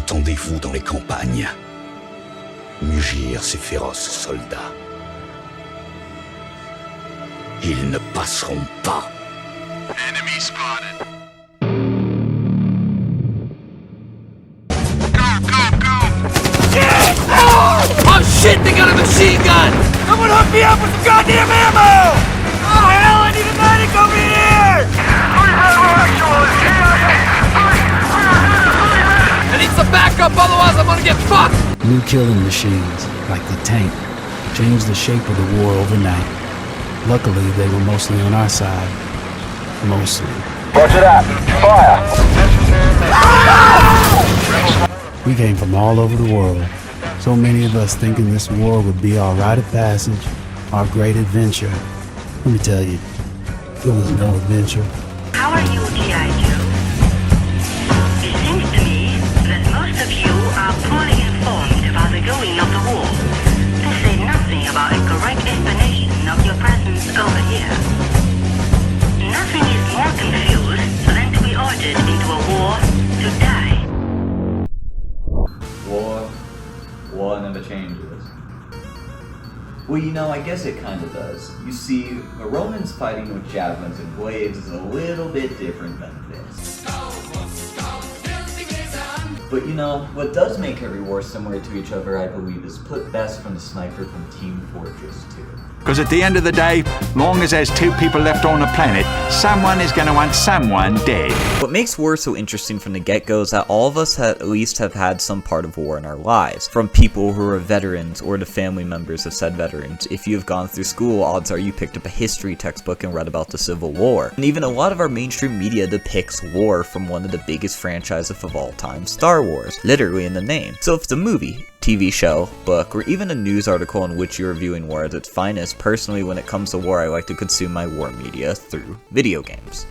Entendez-vous dans les campagnes mugir ces féroces soldats? Ils ne passeront pas. Enemy spotted. Oh shit, they got a machine gun! Someone hook me up with some goddamn ammo! Oh hell, I need a medic over here! I need some backup, otherwise I'm gonna get fucked! New killing machines, like the tank, changed the shape of the war overnight. Luckily, they were mostly on our side. Mostly. Roger that. Fire! We came from all over the world. So many of us thinking this war would be our rite of passage, our great adventure. Let me tell you, it was no adventure. How are you, G.I. Joe? It seems to me that most of you are poorly informed about the going of the war, to say nothing about a correct explanation of your presence over here. Nothing is more confused than to be ordered into a war to die. War never changes. Well, you know, I guess it kind of does. You see, the Romans fighting with javelins and blades is a little bit different than this. But you know, what does make every war similar to each other, I believe, is put best from the sniper from Team Fortress 2. Because at the end of the day, long as there's two people left on the planet, someone is going to want someone dead. What makes war so interesting from the get-go is that all of us at least have had some part of war in our lives. From people who are veterans or the family members of said veterans. If you have gone through school, odds are you picked up a history textbook and read about the Civil War. And even a lot of our mainstream media depicts war from one of the biggest franchises of all time, Star Wars, literally in the name. So if it's a movie, TV show, book, or even a news article in which you're viewing war at its finest, personally when it comes to war I like to consume my war media through video games.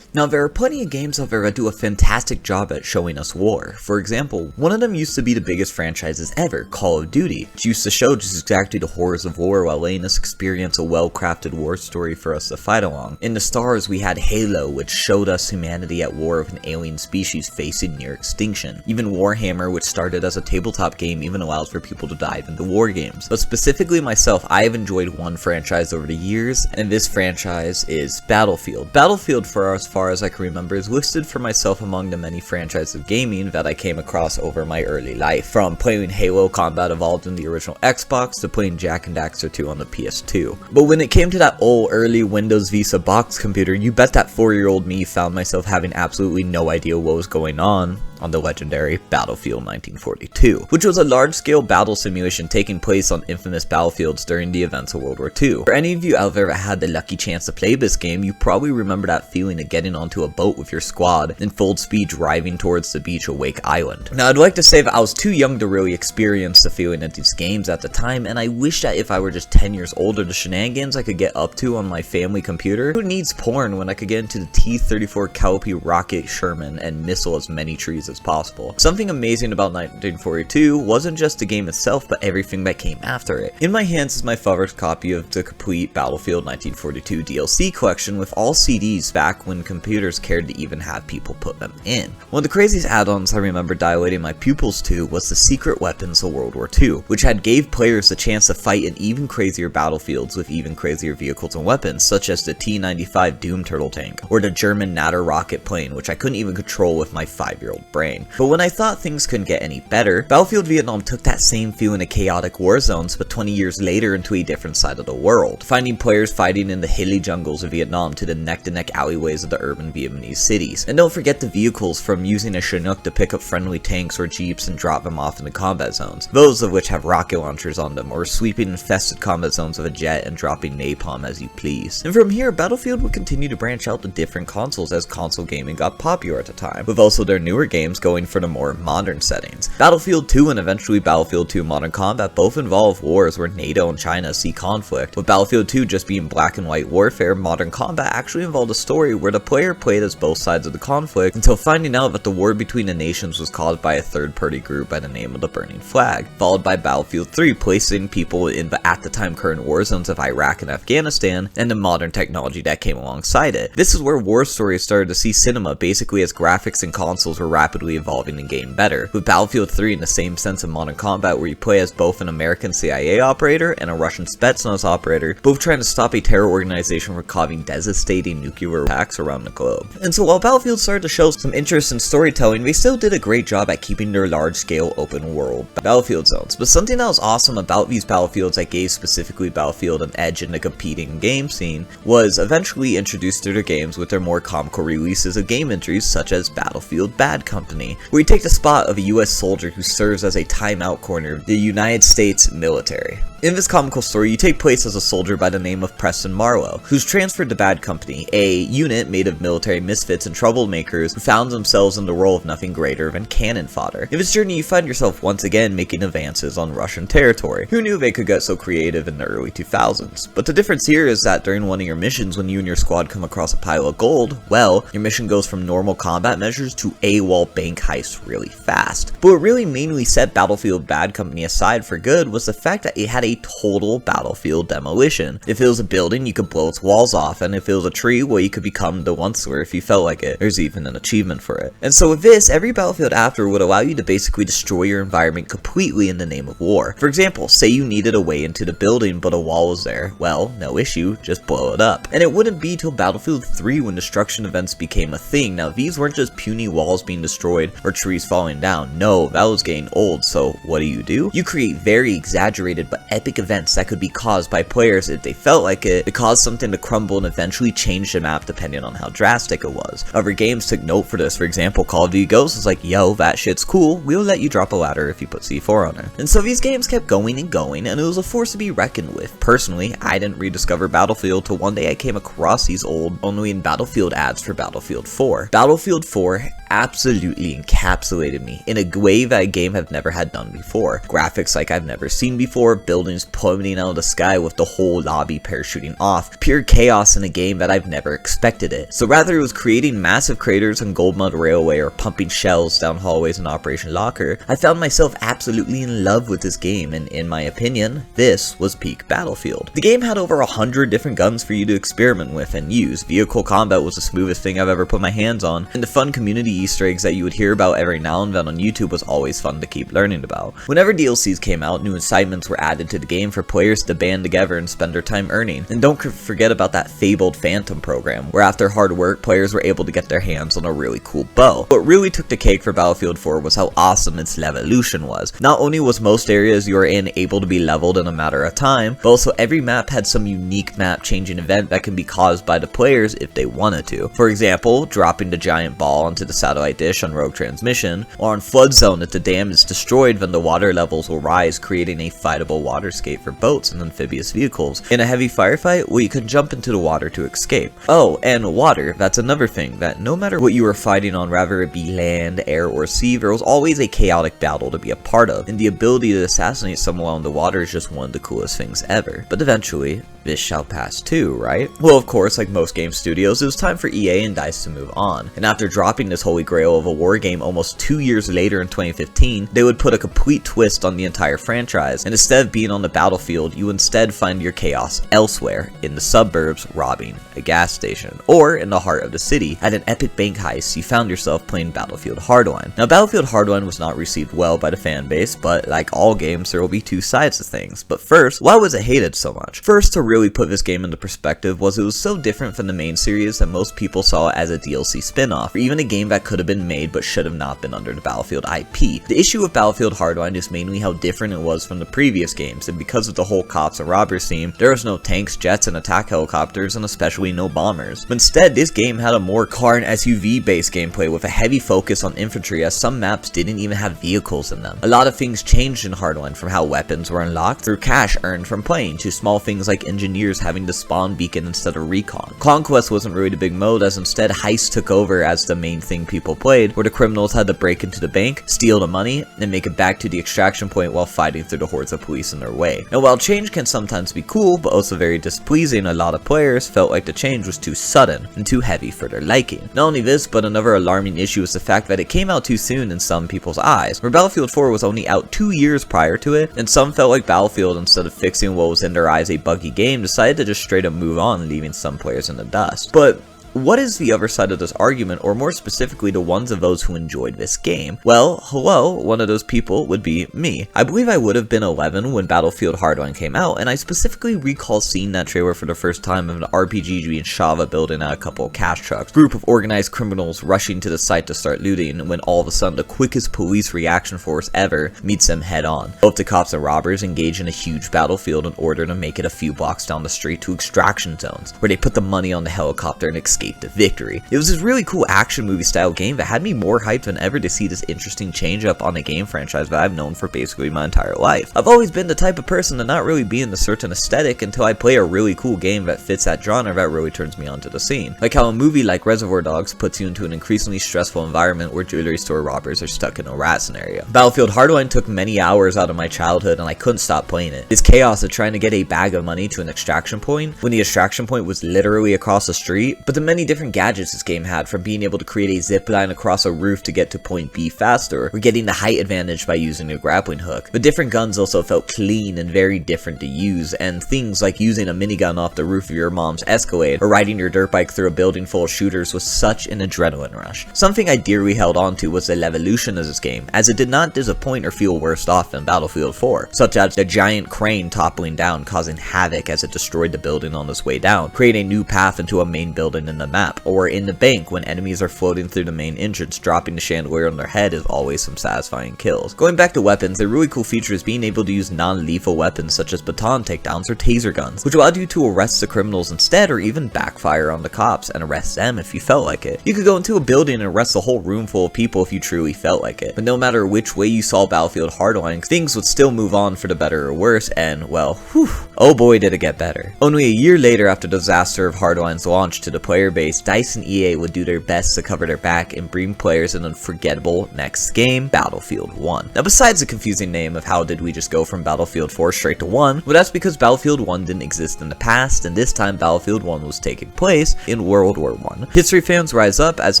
Now, there are plenty of games out there that do a fantastic job at showing us war. For example, one of them used to be the biggest franchises ever, Call of Duty, which used to show just exactly the horrors of war while letting us experience a well-crafted war story for us to fight along. In the stars, we had Halo, which showed us humanity at war with an alien species facing near extinction. Even Warhammer, which started as a tabletop game, even allows for people to dive into war games. But specifically myself, I have enjoyed one franchise over the years, and this franchise is Battlefield. Battlefield, for as far as I can remember, is listed for myself among the many franchises of gaming that I came across over my early life. From playing Halo Combat Evolved in the original Xbox to playing Jak and Daxter 2 on the PS2. But when it came to that old early Windows Vista box computer, you bet that 4-year-old me found myself having absolutely no idea what was going on the legendary Battlefield 1942, which was a large-scale battle simulation taking place on infamous battlefields during the events of World War II. For any of you out there that had the lucky chance to play this game, you probably remember that feeling of getting onto a boat with your squad in full speed driving towards the beach of Wake Island. Now, I'd like to say that I was too young to really experience the feeling of these games at the time, and I wish that if I were just 10 years older, the shenanigans I could get up to on my family computer. Who needs porn when I could get into the T-34 Calliope rocket Sherman and missile as many trees as possible? Something amazing about 1942 wasn't just the game itself, but everything that came after it. In my hands is my father's copy of the complete Battlefield 1942 DLC collection with all CDs back when computers cared to even have people put them in. One of the craziest add-ons I remember dilating my pupils to was the secret weapons of World War II, which had gave players the chance to fight in even crazier battlefields with even crazier vehicles and weapons, such as the T-95 Doom Turtle tank, or the German Natter rocket plane, which I couldn't even control with my 5-year-old brain. But when I thought things couldn't get any better, Battlefield Vietnam took that same feeling of chaotic war zones, but 20 years later into a different side of the world, finding players fighting in the hilly jungles of Vietnam to the neck-to-neck alleyways of the urban Vietnamese cities. And don't forget the vehicles, from using a Chinook to pick up friendly tanks or jeeps and drop them off in the combat zones, those of which have rocket launchers on them, or sweeping infested combat zones with a jet and dropping napalm as you please. And from here, Battlefield would continue to branch out to different consoles as console gaming got popular at the time, with also their newer games going for the more modern settings. Battlefield 2 and eventually Battlefield 2 Modern Combat both involve wars where NATO and China see conflict. With Battlefield 2 just being black and white warfare, Modern Combat actually involved a story where the player player played as both sides of the conflict until finding out that the war between the nations was caused by a third-party group by the name of the Burning Flag, followed by Battlefield 3 placing people in the at the time current war zones of Iraq and Afghanistan, and the modern technology that came alongside it. This is where war stories started to see cinema basically as graphics and consoles were rapidly evolving and getting better, with Battlefield 3 in the same sense of modern combat where you play as both an American CIA operator and a Russian Spetsnaz operator, both trying to stop a terror organization from causing devastating nuclear attacks around the globe. And so while Battlefield started to show some interest in storytelling, they still did a great job at keeping their large-scale open world Battlefield zones. But something that was awesome about these Battlefields that gave specifically Battlefield an edge in the competing game scene was eventually introduced to their games with their more comical releases of game entries such as Battlefield Bad Company, where you take the spot of a US soldier who serves as a timeout corner of the United States military. In this comical story, you take place as a soldier by the name of Preston Marlowe, who's transferred to Bad Company, a unit made of military misfits and troublemakers who found themselves in the role of nothing greater than cannon fodder. In this journey, you find yourself once again making advances on Russian territory. Who knew they could get so creative in the early 2000s? But the difference here is that during one of your missions, when you and your squad come across a pile of gold, well, your mission goes from normal combat measures to AWOL bank heist really fast. But what really mainly set Battlefield Bad Company aside for good was the fact that it had a total battlefield demolition. If it was a building, you could blow its walls off, and if it was a tree, well, you could become the once-ler if you felt like it. There's even an achievement for it. And so with this, every Battlefield after would allow you to basically destroy your environment completely in the name of war. For example, say you needed a way into the building, but a wall was there. Well, no issue, just blow it up. And it wouldn't be till Battlefield 3 when destruction events became a thing. Now, these weren't just puny walls being destroyed or trees falling down. No, that was getting old, so what do? You create very exaggerated but epic events that could be caused by players if they felt like it to cause something to crumble and eventually change the map depending on how drastic it was. Other games took note for this. For example, Call of Duty Ghosts was like, yo, that shit's cool, we'll let you drop a ladder if you put C4 on it. And so these games kept going and going, and it was a force to be reckoned with. Personally, I didn't rediscover Battlefield till one day I came across these old only in Battlefield ads for Battlefield 4. Battlefield 4 absolutely encapsulated me in a way that a game have never had done before. Graphics like I've never seen before, buildings plummeting out of the sky with the whole lobby parachuting off, pure chaos in a game that I've never expected it. So rather it was creating massive craters on Goldmud Railway or pumping shells down hallways in Operation Locker, I found myself absolutely in love with this game, and in my opinion, this was peak Battlefield. The game had over 100 different guns for you to experiment with and use. Vehicle combat was the smoothest thing I've ever put my hands on, and the fun community Easter eggs that you would hear about every now and then on YouTube was always fun to keep learning about. Whenever DLCs came out, new incitements were added to the game for players to band together and spend their time earning. And don't forget about that fabled Phantom program, where after hard work, players were able to get their hands on a really cool bow. What really took the cake for Battlefield 4 was how awesome its levolution was. Not only was most areas you were in able to be leveled in a matter of time, but also every map had some unique map-changing event that can be caused by the players if they wanted to. For example, dropping the giant ball onto the satellite dish on Rogue Transmission, or on Flood Zone if the dam is destroyed, then the water levels will rise, creating a fightable waterscape for boats and amphibious vehicles. In a heavy firefight, well, you can jump into the water to escape. Oh, and water, that's another thing, that no matter what you were fighting on, whether it be land, air, or sea, there was always a chaotic battle to be a part of, and the ability to assassinate someone on the water is just one of the coolest things ever. But eventually, this shall pass too, right? Well, of course, like most game studios, it was time for EA and DICE to move on, and after dropping this holy grail of a war game almost 2 years later in 2015, they would put a complete twist on the entire franchise, and instead of being on the battlefield, you instead find your chaos elsewhere, in the suburbs robbing a gas station, or in the heart of the city, at an epic bank heist, you found yourself playing Battlefield Hardline. Now, Battlefield Hardline was not received well by the fan base, but like all games, there will be two sides to things. But first, why was it hated so much? First, to really put this game into perspective, was it was so different from the main series that most people saw it as a DLC spin-off, or even a game that could have been made but should have not been under the Battlefield IP. The issue with Battlefield Hardline is mainly how different it was from the previous games, and because of the whole cops and robbers theme, there was no tanks, jets, and attack helicopters, and especially no bombers. But instead, this game had a more car and SUV based gameplay with a heavy focus on infantry, as some maps didn't even have vehicles in them. A lot of things changed in Hardline, from how weapons were unlocked through cash earned from playing, to small things like engine engineers having to spawn beacon instead of recon. Conquest wasn't really the big mode, as instead heist took over as the main thing people played, where the criminals had to break into the bank, steal the money, and make it back to the extraction point while fighting through the hordes of police in their way. Now while change can sometimes be cool, but also very displeasing, a lot of players felt like the change was too sudden and too heavy for their liking. Not only this, but another alarming issue is the fact that it came out too soon in some people's eyes, where Battlefield 4 was only out 2 years prior to it, and some felt like Battlefield, instead of fixing what was in their eyes a buggy game, decided to just straight up move on, leaving some players in the dust. But what is the other side of this argument, or more specifically the ones of those who enjoyed this game? Well, hello, one of those people would be me. I believe I would have been 11 when Battlefield Hardline came out, and I specifically recall seeing that trailer for the first time of an RPG being Shava building at a couple of cash trucks, group of organized criminals rushing to the site to start looting, when all of a sudden the quickest police reaction force ever meets them head on. Both the cops and robbers engage in a huge battlefield in order to make it a few blocks down the street to extraction zones, where they put the money on the helicopter and escape to victory. It was this really cool action movie style game that had me more hyped than ever to see this interesting change up on a game franchise that I've known for basically my entire life. I've always been the type of person to not really be in a certain aesthetic until I play a really cool game that fits that genre that really turns me onto the scene. Like how a movie like Reservoir Dogs puts you into an increasingly stressful environment where jewelry store robbers are stuck in a rat scenario. Battlefield Hardline took many hours out of my childhood and I couldn't stop playing it. This chaos of trying to get a bag of money to an extraction point when the extraction point was literally across the street, but the many different gadgets this game had, from being able to create a zip line across a roof to get to point B faster, or getting the height advantage by using a grappling hook. But different guns also felt clean and very different to use, and things like using a minigun off the roof of your mom's Escalade, or riding your dirt bike through a building full of shooters was such an adrenaline rush. Something I dearly held on to was the evolution of this game, as it did not disappoint or feel worse off than Battlefield 4, such as the giant crane toppling down causing havoc as it destroyed the building on its way down, creating a new path into a main building in the map, or in the bank when enemies are floating through the main entrance, dropping the chandelier on their head is always some satisfying kills. Going back to weapons, a really cool feature is being able to use non-lethal weapons such as baton takedowns or taser guns, which allowed you to arrest the criminals instead, or even backfire on the cops and arrest them if you felt like it. You could go into a building and arrest a whole room full of people if you truly felt like it, but no matter which way you saw Battlefield Hardline, things would still move on for the better or worse, and well, whew, oh boy did it get better. Only a year later, after the disaster of Hardline's launch to the player base, DICE and EA would do their best to cover their back and bring players an unforgettable next game, Battlefield 1. Now besides the confusing name of how did we just go from Battlefield 4 straight to 1, well that's because Battlefield 1 didn't exist in the past, and this time Battlefield 1 was taking place in World War I. History fans rise up, as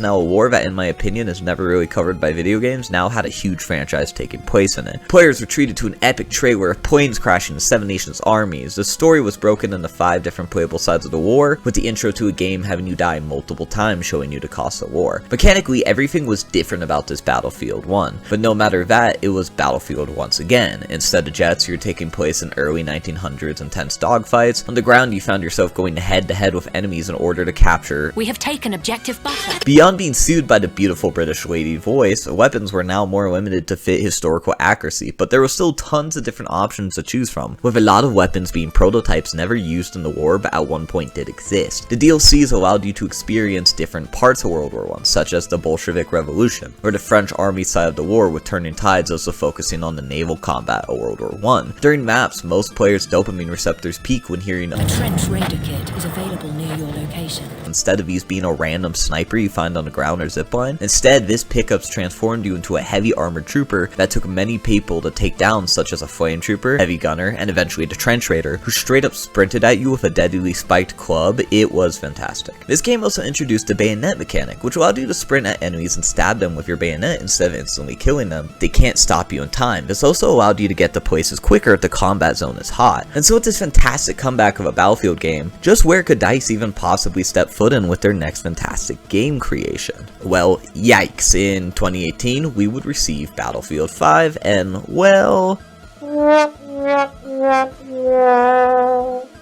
now a war that in my opinion is never really covered by video games now had a huge franchise taking place in it. Players were treated to an epic trailer of planes crashing to 7 nations armies. The story was broken into 5 different playable sides of the war, with the intro to a game having you die multiple times showing you the cost of war. Mechanically, everything was different about this Battlefield 1, but no matter that, it was Battlefield once again. Instead of jets, you're taking place in early 1900s intense dogfights. On the ground, you found yourself going head to head with enemies in order to capture. We have taken objective Butter. Beyond being sued by the beautiful British lady voice, weapons were now more limited to fit historical accuracy, but there were still tons of different options to choose from, with a lot of weapons being prototypes never used in the war but at one point did exist. The DLCs allowed you to experience different parts of World War I, such as the Bolshevik Revolution, or the French army side of the war, with turning tides also focusing on the naval combat of World War I. During maps, most players' dopamine receptors peak when hearing A trench raider kit is available near your location. Instead of these being a random sniper you find on the ground or zipline. Instead, this pickups transformed you into a heavy armored trooper that took many people to take down, such as a flame trooper, heavy gunner, and eventually the trench raider, who straight up sprinted at you with a deadly spiked club. It was fantastic. This game also introduced the bayonet mechanic, which allowed you to sprint at enemies and stab them with your bayonet instead of instantly killing them. They can't stop you in time. This also allowed you to get to places quicker if the combat zone is hot. And so with this fantastic comeback of a Battlefield game, just where could DICE even possibly step foot in with their next fantastic game creation? Well, yikes, in 2018 we would receive Battlefield 5 and, well...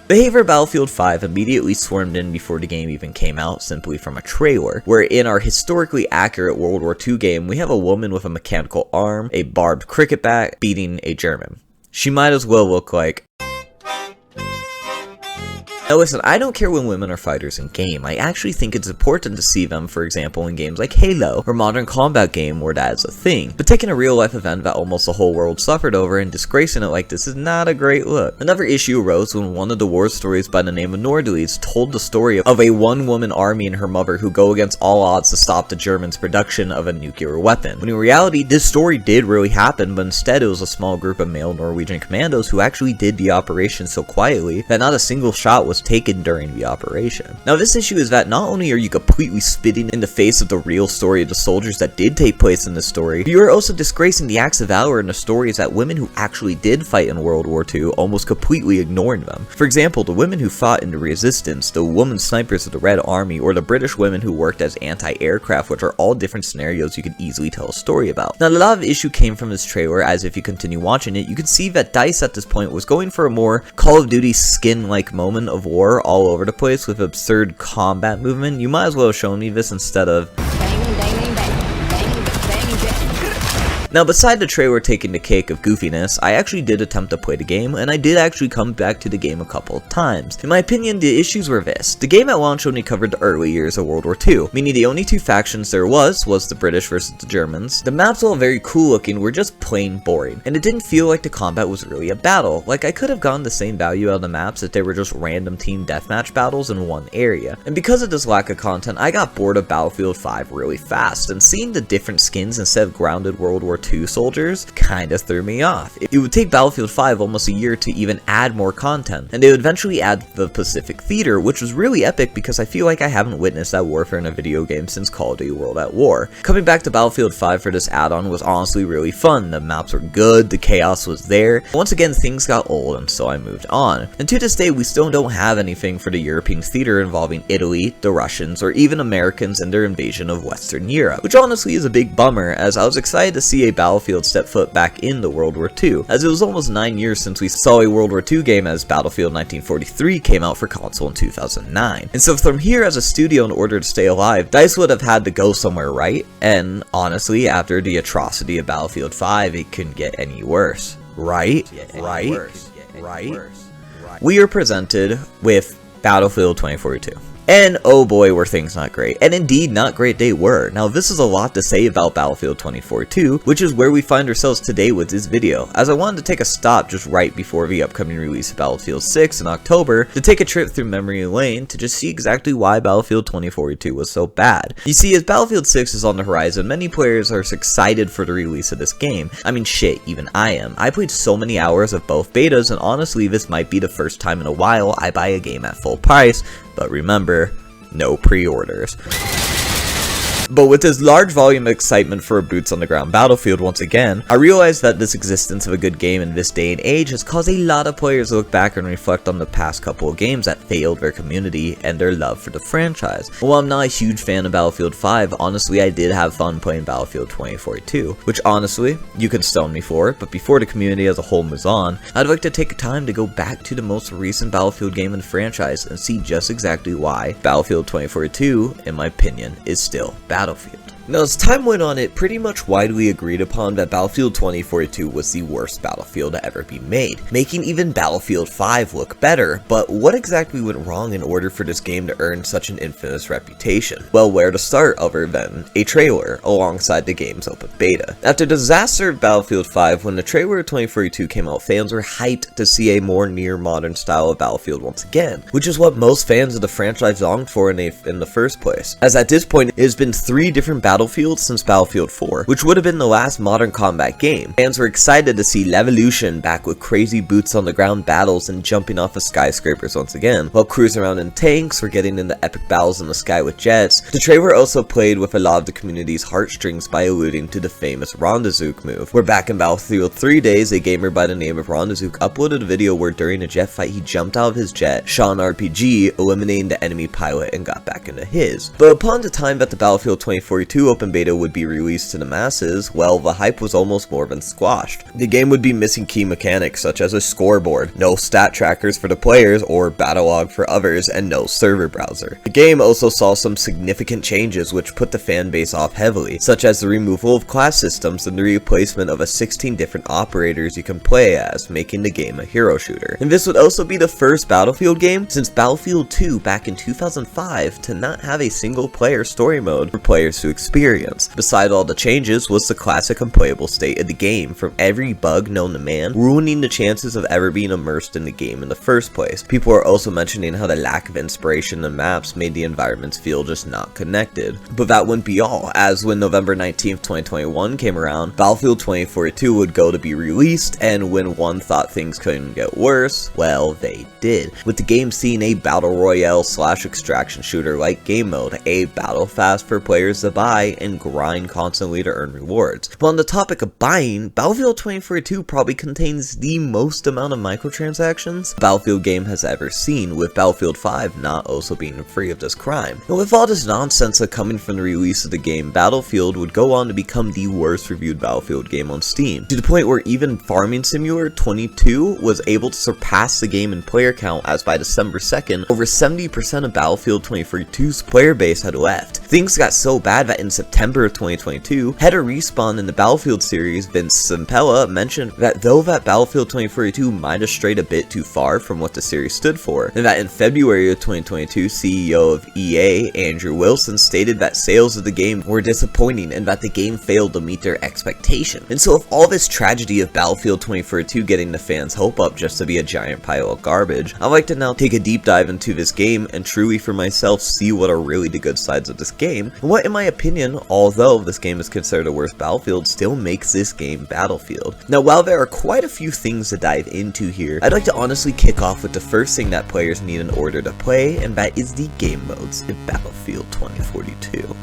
Behavior Battlefield 5 immediately swarmed in before the game even came out, simply from a trailer, where in our historically accurate World War II game, we have a woman with a mechanical arm, a barbed cricket bat, beating a German. She might as well look like Now listen, I don't care when women are fighters in game. I actually think it's important to see them, for example, in games like Halo or modern combat game where that is a thing. But taking a real life event that almost the whole world suffered over and disgracing it like this is not a great look. Another issue arose when one of the war stories by the name of Nordules told the story of a one-woman army and her mother who go against all odds to stop the Germans' production of a nuclear weapon. When in reality, this story did really happen, but instead it was a small group of male Norwegian commandos who actually did the operation so quietly that not a single shot was taken during the operation. Now this issue is that not only are you completely spitting in the face of the real story of the soldiers that did take place in this story, but you are also disgracing the acts of valor in the stories that women who actually did fight in World War II almost completely ignored them. For example, the women who fought in the Resistance, the women snipers of the Red Army, or the British women who worked as anti-aircraft, which are all different scenarios you could easily tell a story about. Now a lot of issue came from this trailer, as if you continue watching it, you can see that DICE at this point was going for a more Call of Duty skin-like moment of war all over the place with absurd combat movement. You might as well have shown me this instead of Now, beside the trailer taking the cake of goofiness, I actually did attempt to play the game, and I did actually come back to the game a couple of times. In my opinion, the issues were this. The game at launch only covered the early years of World War II, meaning the only two factions there was the British versus the Germans. The maps, while very cool looking, were just plain boring, and it didn't feel like the combat was really a battle. Like, I could have gotten the same value out of the maps if they were just random team deathmatch battles in one area. And because of this lack of content, I got bored of Battlefield 5 really fast, and seeing the different skins instead of grounded World War II soldiers kinda threw me off. It would take Battlefield 5 almost a year to even add more content, and they would eventually add the Pacific Theater, which was really epic because I feel like I haven't witnessed that warfare in a video game since Call of Duty World at War. Coming back to Battlefield 5 for this add-on was honestly really fun. The maps were good, the chaos was there. Once again, things got old, and so I moved on. And to this day, we still don't have anything for the European theater involving Italy, the Russians, or even Americans and their invasion of Western Europe, which honestly is a big bummer, as I was excited to see a Battlefield step foot back into World War II, as it was almost 9 years since we saw a World War II game, as Battlefield 1943 came out for console in 2009. And so from here, as a studio, in order to stay alive, DICE would have had to go somewhere, right? And honestly, after the atrocity of Battlefield 5, it couldn't get any worse. Right? We are presented with Battlefield 2042. And oh boy, were things not great. And indeed, not great they were. Now, this is a lot to say about Battlefield 2042, which is where we find ourselves today with this video, as I wanted to take a stop just right before the upcoming release of Battlefield 6 in October to take a trip through memory lane to just see exactly why Battlefield 2042 was so bad. You see, as Battlefield 6 is on the horizon, many players are excited for the release of this game. I mean, shit, even I am. I played so many hours of both betas, and honestly, this might be the first time in a while I buy a game at full price. But remember, no pre-orders. But with this large volume of excitement for a boots on the ground Battlefield once again, I realized that this existence of a good game in this day and age has caused a lot of players to look back and reflect on the past couple of games that failed their community and their love for the franchise. While I'm not a huge fan of Battlefield 5, honestly I did have fun playing Battlefield 2042, which honestly, you can stone me for, but before the community as a whole moves on, I'd like to take time to go back to the most recent Battlefield game in the franchise and see just exactly why Battlefield 2042, in my opinion, is still Battlefield. Now, as time went on, it pretty much widely agreed upon that Battlefield 2042 was the worst Battlefield to ever be made, making even Battlefield 5 look better. But what exactly went wrong in order for this game to earn such an infamous reputation? Well, where to start other than a trailer alongside the game's open beta. After the disaster of Battlefield 5, when the trailer of 2042 came out, fans were hyped to see a more near-modern style of Battlefield once again, which is what most fans of the franchise longed for in the first place. As at this point, it has been 3 different Battlefield since Battlefield 4, which would have been the last modern combat game. Fans were excited to see Levolution back with crazy boots on the ground battles and jumping off of skyscrapers once again, while cruising around in tanks or getting into epic battles in the sky with jets. The trailer also played with a lot of the community's heartstrings by alluding to the famous Rondazook move, where back in Battlefield 3 days, a gamer by the name of Rondazook uploaded a video where during a jet fight he jumped out of his jet, shot an RPG, eliminating the enemy pilot and got back into his. But upon the time that the Battlefield 2042 new open beta would be released to the masses, well, the hype was almost more than squashed. The game would be missing key mechanics such as a scoreboard, no stat trackers for the players or battle log for others, and no server browser. The game also saw some significant changes which put the fan base off heavily, such as the removal of class systems and the replacement of 16 different operators you can play as, making the game a hero shooter. And this would also be the first Battlefield game since Battlefield 2 back in 2005 to not have a single player story mode for players to experience. Beside all the changes was the classic unplayable state of the game, from every bug known to man, ruining the chances of ever being immersed in the game in the first place. People are also mentioning how the lack of inspiration in maps made the environments feel just not connected. But that wouldn't be all, as when November 19th, 2021 came around, Battlefield 2042 would go to be released, and when one thought things couldn't get worse, well, they did. With the game seeing a battle royale / extraction shooter like game mode, a battle fast for players to buy and grind constantly to earn rewards. But on the topic of buying, Battlefield 2042 probably contains the most amount of microtransactions a Battlefield game has ever seen, with Battlefield 5 not also being free of this crime. And with all this nonsense coming from the release of the game, Battlefield would go on to become the worst reviewed Battlefield game on Steam, to the point where even Farming Simulator 22 was able to surpass the game in player count, as by December 2nd, over 70% of Battlefield 2042's player base had left. Things got so bad that in September of 2022, head of Respawn in the Battlefield series, Vince Zampella, mentioned that though that Battlefield 2042 might have strayed a bit too far from what the series stood for, and that in February of 2022, CEO of EA, Andrew Wilson, stated that sales of the game were disappointing and that the game failed to meet their expectation. And so with all this tragedy of Battlefield 2042 getting the fans' hope up just to be a giant pile of garbage, I'd like to now take a deep dive into this game and truly for myself see what are really the good sides of this game, and what in my opinion, although this game is considered a worse Battlefield, still makes this game Battlefield. Now while there are quite a few things to dive into here, I'd like to honestly kick off with the first thing that players need in order to play, and that is the game modes in Battlefield 2042.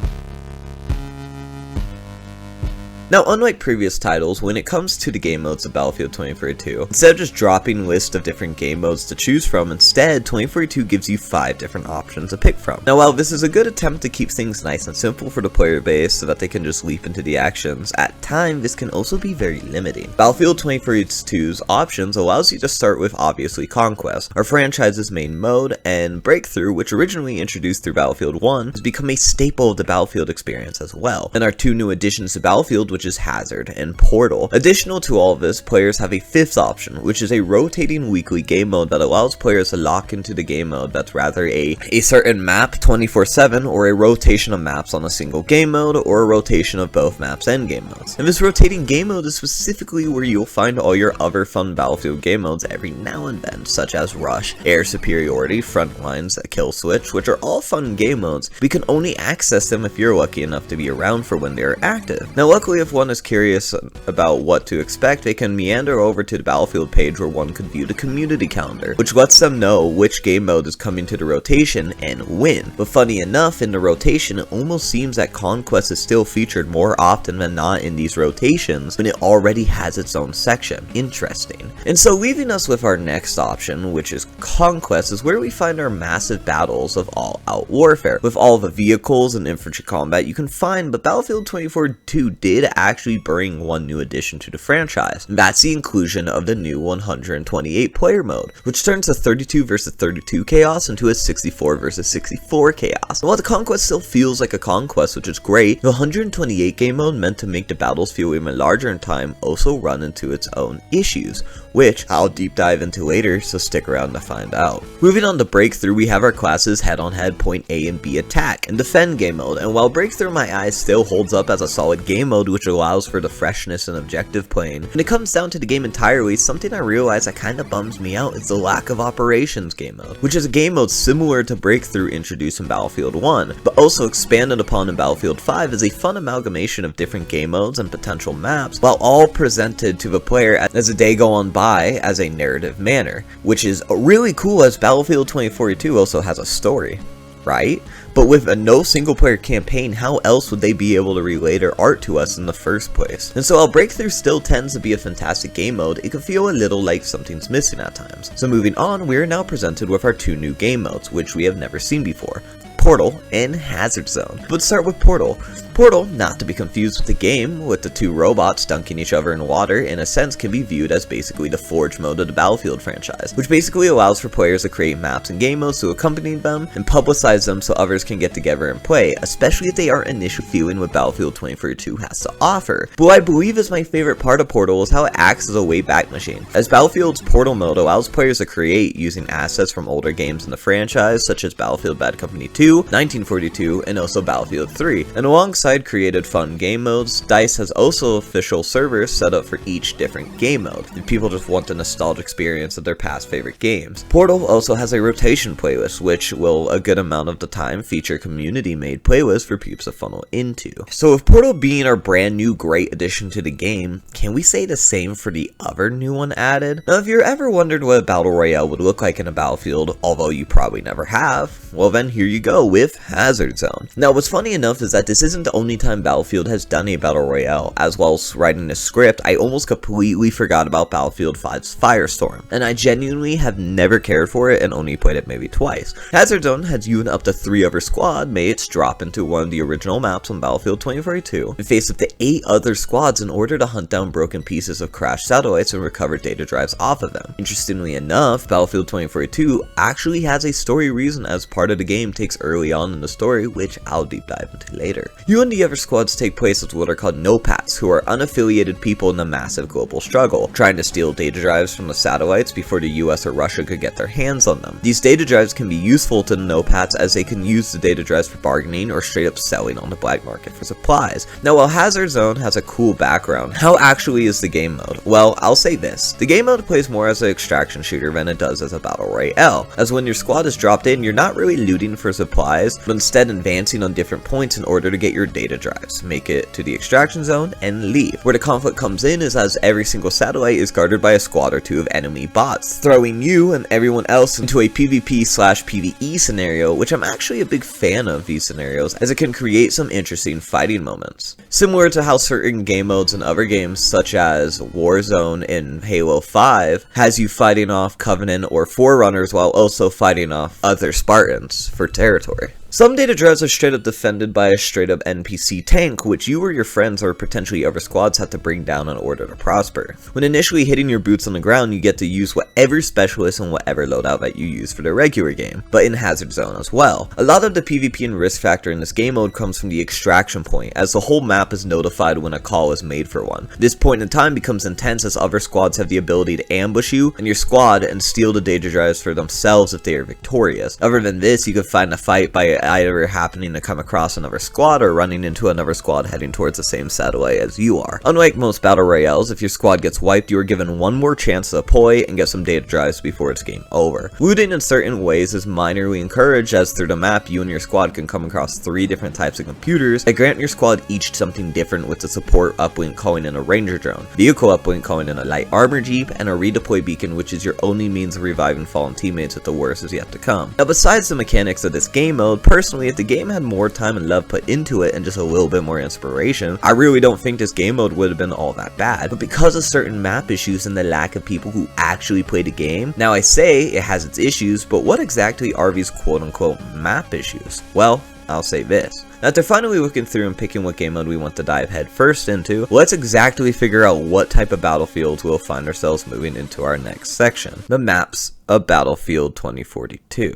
Now, unlike previous titles, when it comes to the game modes of Battlefield 2042, instead of just dropping a list of different game modes to choose from, instead, 2042 gives you 5 different options to pick from. Now, while this is a good attempt to keep things nice and simple for the player base so that they can just leap into the actions, at times this can also be very limiting. Battlefield 2042's options allows you to start with, obviously, Conquest, our franchise's main mode, and Breakthrough, which originally introduced through Battlefield 1, has become a staple of the Battlefield experience as well. And our 2 new additions to Battlefield, which is Hazard and Portal. Additional to all of this, players have a 5th option, which is a rotating weekly game mode that allows players to lock into the game mode that's rather a certain map 24/7, or a rotation of maps on a single game mode, or a rotation of both maps and game modes. And this rotating game mode is specifically where you'll find all your other fun Battlefield game modes every now and then, such as Rush, Air Superiority, Frontlines, Kill Switch, which are all fun game modes, but you can only access them if you're lucky enough to be around for when they're active. Now luckily, if one is curious about what to expect, they can meander over to the Battlefield page where one could view the community calendar, which lets them know which game mode is coming to the rotation and when. But funny enough, in the rotation, it almost seems that Conquest is still featured more often than not in these rotations when it already has its own section. Interesting. And so leaving us with our next option, which is Conquest, is where we find our massive battles of all-out warfare, with all the vehicles and infantry combat you can find, but Battlefield 2042 did actually bring one new addition to the franchise. That's the inclusion of the new 128 player mode, which turns a 32 versus 32 chaos into a 64 versus 64 chaos. And while the Conquest still feels like a Conquest, which is great, the 128 game mode, meant to make the battles feel even larger in time, also run into its own issues, which I'll deep dive into later, so stick around to find out. Moving on to Breakthrough, we have our classes head-on-head point A and B attack and defend game mode, and while Breakthrough in my eyes still holds up as a solid game mode which allows for the freshness and objective playing, when it comes down to the game entirely, something I realize that kinda bums me out is the lack of Operations game mode, which is a game mode similar to Breakthrough introduced in Battlefield 1, but also expanded upon in Battlefield 5 as a fun amalgamation of different game modes and potential maps, while all presented to the player as the day go on by as a narrative manner, which is really cool as Battlefield 2042 also has a story, right? But with a no single player campaign, how else would they be able to relay their art to us in the first place? And so while Breakthrough still tends to be a fantastic game mode, it can feel a little like something's missing at times. So moving on, we are now presented with our 2 new game modes, which we have never seen before. Portal and Hazard Zone. But let's start with Portal. Portal, not to be confused with the game, with the two robots dunking each other in water, in a sense can be viewed as basically the Forge mode of the Battlefield franchise, which basically allows for players to create maps and game modes to accompany them and publicize them so others can get together and play, especially if they aren't initially feeling what Battlefield 2042 has to offer. But what I believe is my favorite part of Portal is how it acts as a wayback machine, as Battlefield's Portal mode allows players to create using assets from older games in the franchise, such as Battlefield Bad Company 2, 1942, and also Battlefield 3, and alongside created fun game modes, DICE has also official servers set up for each different game mode, if people just want the nostalgic experience of their past favorite games. Portal also has a rotation playlist, which will a good amount of the time feature community-made playlists for peeps to funnel into. So with Portal being our brand new great addition to the game, can we say the same for the other new one added? Now if you're ever wondered what a Battle Royale would look like in a Battlefield, although you probably never have, well then here you go with Hazard Zone. Now what's funny enough is that this isn't the only time Battlefield has done a Battle Royale. As well as writing the script, I almost completely forgot about Battlefield 5's Firestorm, and I genuinely have never cared for it and only played it maybe twice. Hazard Zone has you and up to 3 other squad mates drop into one of the original maps on Battlefield 2042 and face up to 8 other squads in order to hunt down broken pieces of crashed satellites and recover data drives off of them. Interestingly enough, Battlefield 2042 actually has a story reason as part of the game takes early on in the story, which I'll deep dive into later. You and the other squads take place as what are called NOPATs, who are unaffiliated people in the massive global struggle, trying to steal data drives from the satellites before the US or Russia could get their hands on them. These data drives can be useful to the NOPATs as they can use the data drives for bargaining or straight up selling on the black market for supplies. Now while Hazard Zone has a cool background, how actually is the game mode? Well, I'll say this, the game mode plays more as an extraction shooter than it does as a battle royale, as when your squad is dropped in, you're not really looting for supplies, but instead advancing on different points in order to get your data drives, make it to the extraction zone, and leave. Where the conflict comes in is as every single satellite is guarded by a squad or 2 of enemy bots, throwing you and everyone else into a PvP/PvE scenario, which I'm actually a big fan of these scenarios, as it can create some interesting fighting moments. Similar to how certain game modes in other games such as Warzone in Halo 5 has you fighting off Covenant or Forerunners while also fighting off other Spartans for territory. Some data drives are straight up defended by a straight up NPC tank, which you or your friends or potentially other squads have to bring down in order to prosper. When initially hitting your boots on the ground, you get to use whatever specialist and whatever loadout that you use for the regular game, but in Hazard Zone as well. A lot of the PvP and risk factor in this game mode comes from the extraction point, as the whole map is notified when a call is made for one. This point in time becomes intense as other squads have the ability to ambush you and your squad and steal the data drives for themselves if they are victorious. Other than this, you could find a fight by either happening to come across another squad or running into another squad heading towards the same satellite as you are. Unlike most battle royales, if your squad gets wiped, you are given one more chance to deploy and get some data drives before it's game over. Looting in certain ways is minorly encouraged, as through the map you and your squad can come across 3 different types of computers that grant your squad each something different, with the support uplink calling in a ranger drone, vehicle uplink calling in a light armor jeep, and a redeploy beacon, which is your only means of reviving fallen teammates if the worst is yet to come. Now besides the mechanics of this game mode, personally, if the game had more time and love put into it and just a little bit more inspiration, I really don't think this game mode would have been all that bad. But because of certain map issues and the lack of people who actually play the game, now I say it has its issues, but what exactly are these quote-unquote map issues? Well, I'll say this. After finally looking through and picking what game mode we want to dive head first into, let's exactly figure out what type of battlefields we'll find ourselves moving into our next section, the maps of Battlefield 2042.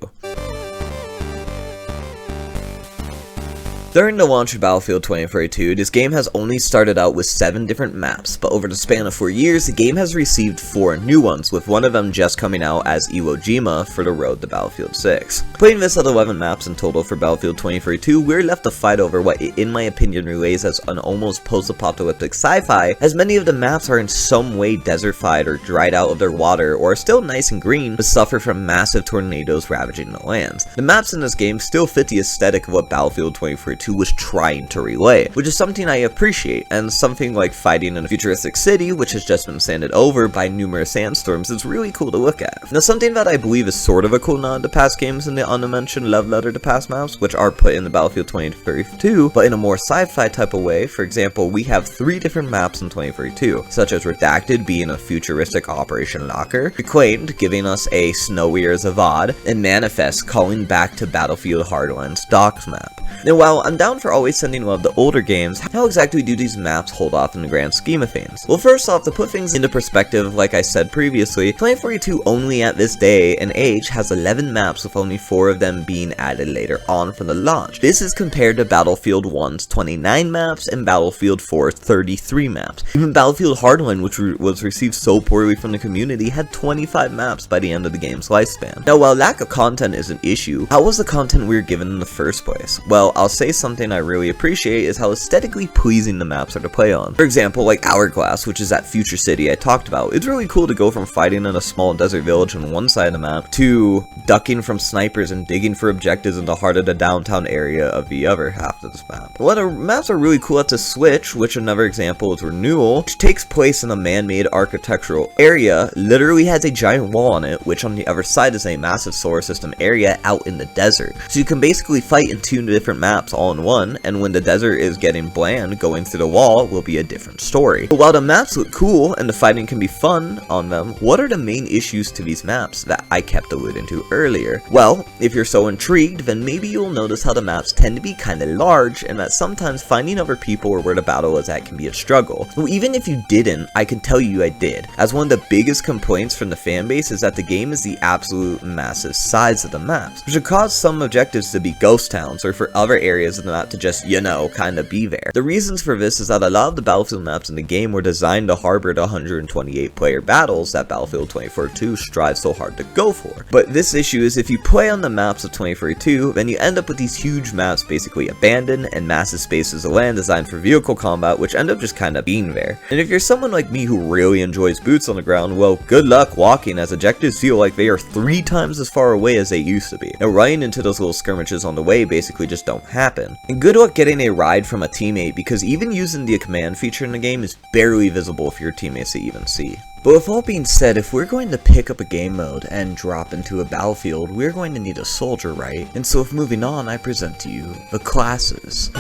During the launch of Battlefield 2042, this game has only started out with 7 different maps, but over the span of 4 years, the game has received 4 new ones, with one of them just coming out as Iwo Jima for the road to Battlefield 6. Putting this at 11 maps in total for Battlefield 2042, we're left to fight over what, in my opinion, relays as an almost post-apocalyptic sci-fi, as many of the maps are in some way desertified or dried out of their water, or are still nice and green, but suffer from massive tornadoes ravaging the lands. The maps in this game still fit the aesthetic of what Battlefield 2042 2 was trying to relay, which is something I appreciate, and something like fighting in a futuristic city, which has just been sanded over by numerous sandstorms, is really cool to look at. Now, something that I believe is sort of a cool nod to past games in the unmentioned love letter to past maps, which are put in the Battlefield 2042, but in a more sci-fi type of way. For example, we have 3 different maps in 2042, such as Redacted being a futuristic Operation Locker, Reclaimed giving us a snowier Zavad, and Manifest calling back to Battlefield Hardline's Docks map. Now, while I'm down for always sending love to older games, how exactly do these maps hold off in the grand scheme of things? Well, first off, to put things into perspective, like I said previously, 2042 only at this day and age has 11 maps, with only 4 of them being added later on from the launch. This is compared to Battlefield 1's 29 maps and Battlefield 4's 33 maps. Even Battlefield Hardline, which was received so poorly from the community, had 25 maps by the end of the game's lifespan. Now, while lack of content is an issue, how was the content we were given in the first place? Well, I'll say something I really appreciate is how aesthetically pleasing the maps are to play on. For example, like Hourglass, which is that future city I talked about. It's really cool to go from fighting in a small desert village on one side of the map to ducking from snipers and digging for objectives in the heart of the downtown area of the other half of this map. A lot of maps are really cool at the Switch, which another example is Renewal, which takes place in a man-made architectural area, literally has a giant wall on it, which on the other side is a massive solar system area out in the desert. So you can basically fight in 2 different maps all in one, and when the desert is getting bland, going through the wall will be a different story. But while the maps look cool and the fighting can be fun on them, what are the main issues to these maps that I kept alluding to earlier? Well, if you're so intrigued, then maybe you'll notice how the maps tend to be kinda large, and that sometimes finding other people or where the battle is at can be a struggle. So even if you didn't, I can tell you I did, as one of the biggest complaints from the fanbase is that the game is the absolute massive size of the maps, which would cause some objectives to be ghost towns, or for other areas of the map to just, you know, kinda be there. The reasons for this is that a lot of the Battlefield maps in the game were designed to harbor the 128 player battles that Battlefield 2042 strives so hard to go for. But this issue is if you play on the maps of 2042, then you end up with these huge maps basically abandoned and massive spaces of land designed for vehicle combat, which end up just kinda being there. And if you're someone like me who really enjoys boots on the ground, well, good luck walking, as objectives feel like they are 3 times as far away as they used to be. Now, running into those little skirmishes on the way basically just don't happen. And good luck getting a ride from a teammate, because even using the command feature in the game is barely visible for your teammates to even see. But with all being said, if we're going to pick up a game mode and drop into a battlefield, we're going to need a soldier, right? And so if moving on, I present to you the classes.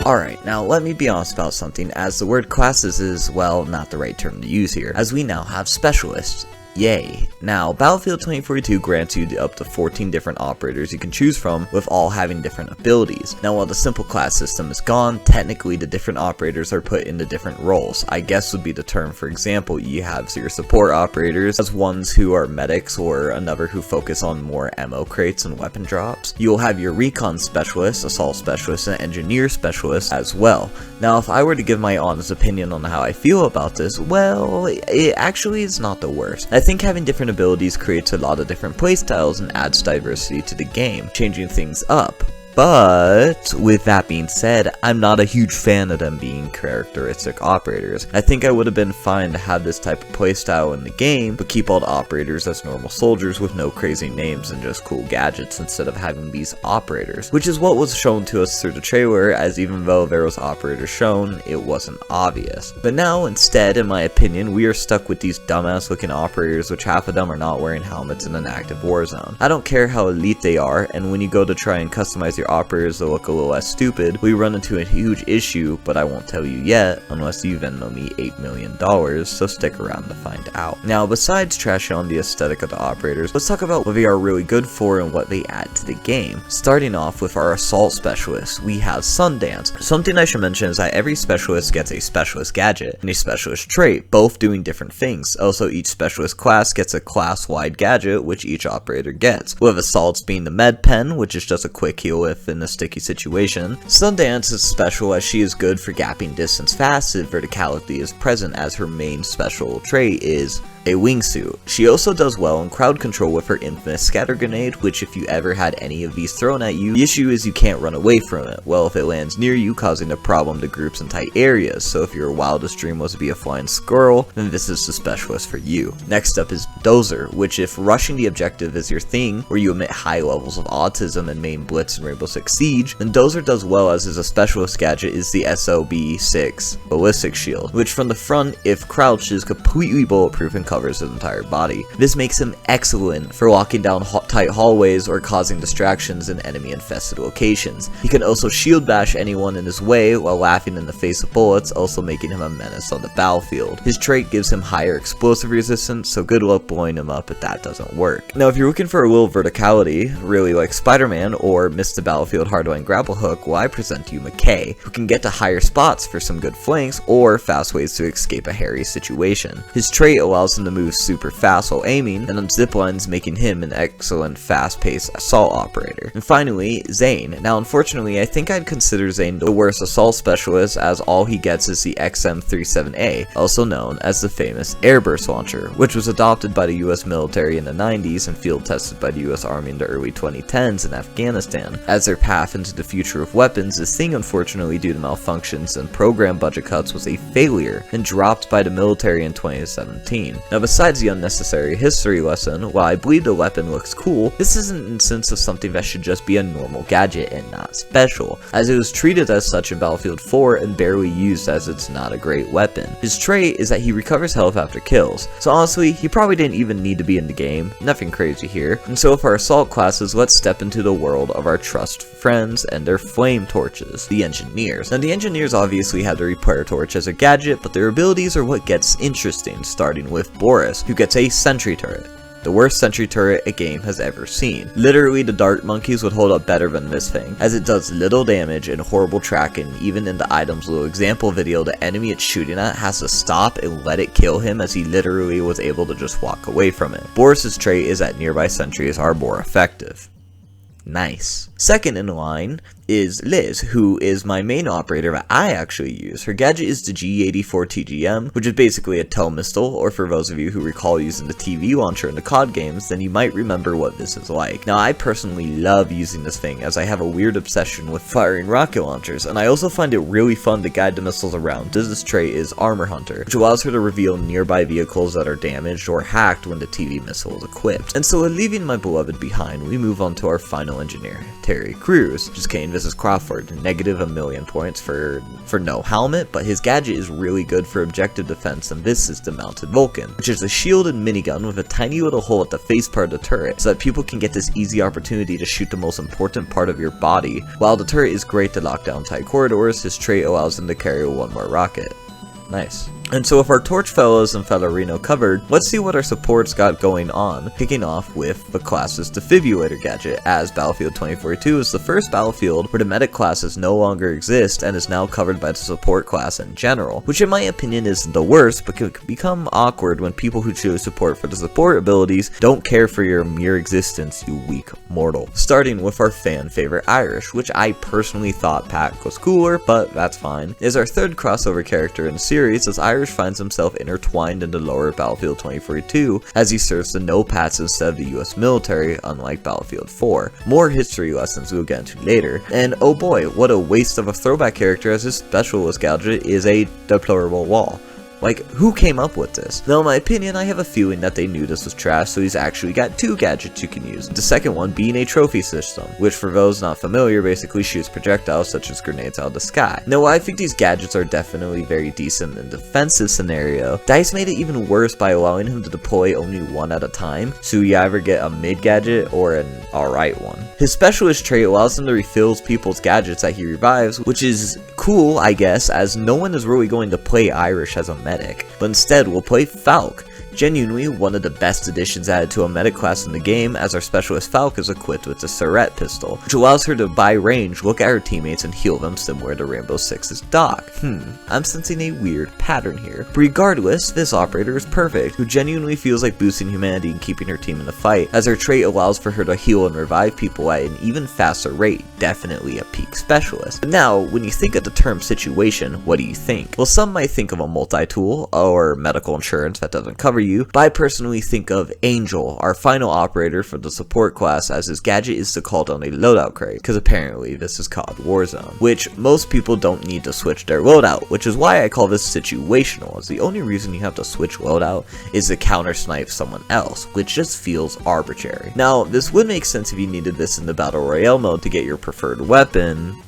Alright, now let me be honest about something, as the word classes is, well, not the right term to use here, as we now have specialists. Yay. Now, Battlefield 2042 grants you up to 14 different operators you can choose from, with all having different abilities. Now, while the simple class system is gone, technically the different operators are put into different roles. I guess would be the term. For example, you have your support operators as ones who are medics, or another who focus on more ammo crates and weapon drops. You'll have your recon specialists, assault specialists, and engineer specialists as well. Now, if I were to give my honest opinion on how I feel about this, well, it actually is not the worst. I think having different abilities creates a lot of different playstyles and adds diversity to the game, changing things up. But, with that being said, I'm not a huge fan of them being characteristic operators. I think I would have been fine to have this type of playstyle in the game, but keep all the operators as normal soldiers with no crazy names and just cool gadgets instead of having these operators, which is what was shown to us through the trailer, as even though there was operators shown, it wasn't obvious. But now, instead, in my opinion, we are stuck with these dumbass looking operators, which half of them are not wearing helmets in an active war zone. I don't care how elite they are, and when you go to try and customize your operators to look a little less stupid, we run into a huge issue, but I won't tell you yet unless you Venmo me $8 million, so stick around to find out. Now, besides trashing on the aesthetic of the operators, let's talk about what they are really good for and what they add to the game. Starting off with our assault specialists, we have Sundance. Something I should mention is that every specialist gets a specialist gadget and a specialist trait, both doing different things. Also, each specialist class gets a class-wide gadget, which each operator gets, with assaults being the med pen, which is just a quick heal if in a sticky situation. Sundance is special as she is good for gapping distance fast if verticality is present, as her main special trait is a wingsuit. She also does well in crowd control with her infamous scatter grenade, which if you ever had any of these thrown at you, the issue is you can't run away from it. Well, if it lands near you, causing a problem to groups in tight areas, so if your wildest dream was to be a flying squirrel, then this is the specialist for you. Next up is Dozer, which if rushing the objective is your thing, where you emit high levels of autism and main blitz in Rainbow Six Siege, then Dozer does well as his specialist gadget is the SOB-6 ballistic shield, which from the front, if crouched, is completely bulletproof and covers his entire body. This makes him excellent for locking down tight hallways or causing distractions in enemy infested locations. He can also shield bash anyone in his way while laughing in the face of bullets, also making him a menace on the battlefield. His trait gives him higher explosive resistance, so good luck blowing him up if that doesn't work. Now if you're looking for a little verticality, really like Spider-Man or Missed the Battlefield Hardline Grapple Hook, well I present to you McKay, who can get to higher spots for some good flanks or fast ways to escape a hairy situation. His trait allows him to move super fast while aiming, and on ziplines making him an excellent fast-paced assault operator. And finally, Zane. Now unfortunately I think I'd consider Zane the worst assault specialist, as all he gets is the XM37A, also known as the famous airburst launcher, which was adopted by the US military in the 90s and field tested by the US Army in the early 2010s in Afghanistan. As their path into the future of weapons, this thing unfortunately due to malfunctions and program budget cuts was a failure and dropped by the military in 2017. Now besides the unnecessary history lesson, while I believe the weapon looks cool, this is an instance of something that should just be a normal gadget and not special, as it was treated as such in Battlefield 4 and barely used as it's not a great weapon. His trait is that he recovers health after kills, so honestly, he probably didn't even need to be in the game, nothing crazy here. And so for our assault classes, let's step into the world of our trust friends and their flame torches, the engineers. Now the engineers obviously have the repair torch as a gadget, but their abilities are what gets interesting, starting with Boris, who gets a sentry turret. The worst sentry turret a game has ever seen. Literally, the dart monkeys would hold up better than this thing, as it does little damage and horrible tracking. Even in the item's little example video, the enemy it's shooting at has to stop and let it kill him, as he literally was able to just walk away from it. Boris's trait is that nearby sentries are more effective. Nice. Second in line is Liz, who is my main operator that I actually use. Her gadget is the G84 TGM, which is basically a tow missile, or for those of you who recall using the TV launcher in the COD games, then you might remember what this is like. Now I personally love using this thing, as I have a weird obsession with firing rocket launchers, and I also find it really fun to guide the missiles around. Liz's trait is Armor Hunter, which allows her to reveal nearby vehicles that are damaged or hacked when the TV missile is equipped. And so leaving my beloved behind, we move on to our final engineer, Terry Crews. Just kidding, this is Crawford, negative 1,000,000 points for no helmet, but his gadget is really good for objective defense, and this is the Mounted Vulcan, which is a shielded minigun with a tiny little hole at the face part of the turret, so that people can get this easy opportunity to shoot the most important part of your body. While the turret is great to lock down tight corridors, his trait allows him to carry one more rocket. Nice. And so with our Torch Fellows and Felarino covered, let's see what our supports got going on, kicking off with the class's Defibrillator gadget, as Battlefield 2042 is the first battlefield where the medic classes no longer exist and is now covered by the support class in general, which in my opinion is the worst, but can become awkward when people who choose support for the support abilities don't care for your mere existence, you weak mortal. Starting with our fan favorite Irish, which I personally thought Pack was cooler, but that's fine, is our third crossover character in the series, as Irish finds himself intertwined into lower Battlefield 2042 as he serves the no-pats instead of the US military, unlike Battlefield 4. More history lessons we'll get into later, and oh boy, what a waste of a throwback character, as his specialist gadget is a deplorable wall. Like, who came up with this? Now, in my opinion, I have a feeling that they knew this was trash, so he's actually got two gadgets you can use. The second one being a trophy system, which for those not familiar, basically shoots projectiles such as grenades out of the sky. Now, while I think these gadgets are definitely very decent in a defensive scenario, DICE made it even worse by allowing him to deploy only one at a time, so you either get a mid gadget or an alright one. His specialist trait allows him to refill people's gadgets that he revives, which is cool, I guess, as no one is really going to play Irish as a medic, but instead we'll play Falk. Genuinely one of the best additions added to a medic class in the game, as our specialist Falk is equipped with the Surette pistol, which allows her to by range look at her teammates and heal them, similar to Rainbow Six's Doc. I'm sensing a weird pattern here. But regardless, this operator is perfect, who genuinely feels like boosting humanity and keeping her team in the fight, as her trait allows for her to heal and revive people at an even faster rate, definitely a peak specialist. But now, when you think of the term situation, what do you think? Well, some might think of a multi-tool, or medical insurance that doesn't cover you, but I personally think of Angel, our final operator for the support class, as his gadget is to call down a loadout crate, because apparently this is called Warzone, which most people don't need to switch their loadout, which is why I call this situational, as the only reason you have to switch loadout is to counter snipe someone else, which just feels arbitrary. Now, this would make sense if you needed this in the Battle Royale mode to get your preferred weapon.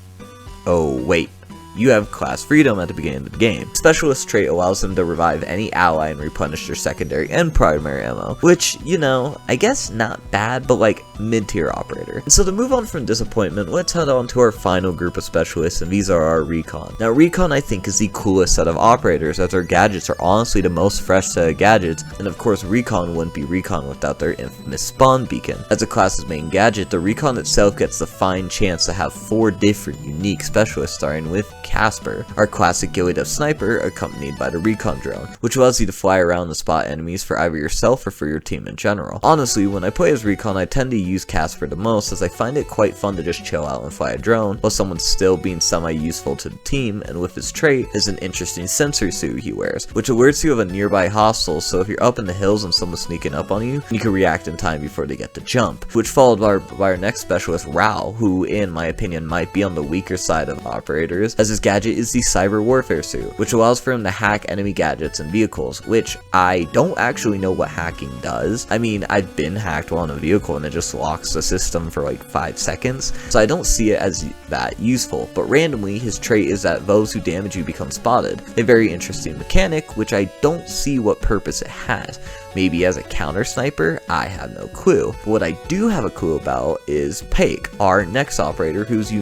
Oh wait, you have class freedom at the beginning of the game. Specialist trait allows them to revive any ally and replenish their secondary and primary ammo, which, you know, I guess not bad, but like mid-tier operator. And so to move on from disappointment, let's head on to our final group of specialists, and these are our recon. Now recon I think is the coolest set of operators, as their gadgets are honestly the most fresh set of gadgets, and of course recon wouldn't be recon without their infamous spawn beacon. As a class's main gadget, the recon itself gets the fine chance to have 4 different unique specialists, starting with Casper, our classic ghillie of sniper, accompanied by the recon drone, which allows you to fly around and spot enemies for either yourself or for your team in general. Honestly, when I play as recon, I tend to use Casper the most, as I find it quite fun to just chill out and fly a drone, while someone's still being semi-useful to the team, and with his trait is an interesting sensory suit he wears, which alerts you of a nearby hostile, so if you're up in the hills and someone's sneaking up on you, you can react in time before they get to jump, which followed by our next specialist, Rao, who in my opinion might be on the weaker side of operators, as his gadget is the cyber warfare suit, which allows for him to hack enemy gadgets and vehicles, which I don't actually know what hacking does. I mean, I've been hacked while in a vehicle and it just locks the system for like 5 seconds, so I don't see it as that useful, but randomly his trait is that those who damage you become spotted, a very interesting mechanic which I don't see what purpose it has. Maybe as a counter sniper? I have no clue. But what I do have a clue about is Paik, our next operator, who's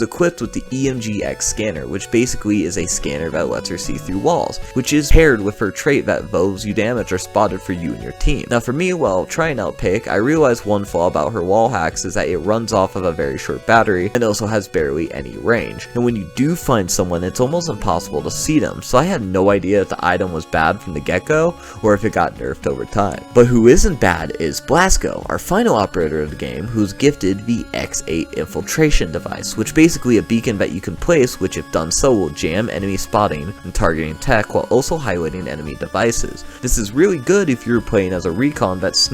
equipped with the EMG-X scanner, which basically is a scanner that lets her see through walls, which is paired with her trait that those you damage are spotted for you and your team. Now for me, while trying out Paik, I realized one flaw about her wall hacks is that it runs off of a very short battery and also has barely any range. And when you do find someone, it's almost impossible to see them, so I had no idea if the item was bad from the get-go or if it got nerfed over time. But who isn't bad is Blasco, our final operator of the game, who's gifted the X8 infiltration device, which basically a beacon that you can place, which if done so will jam enemy spotting and targeting tech while also highlighting enemy devices. This is really good if you're playing as a recon that's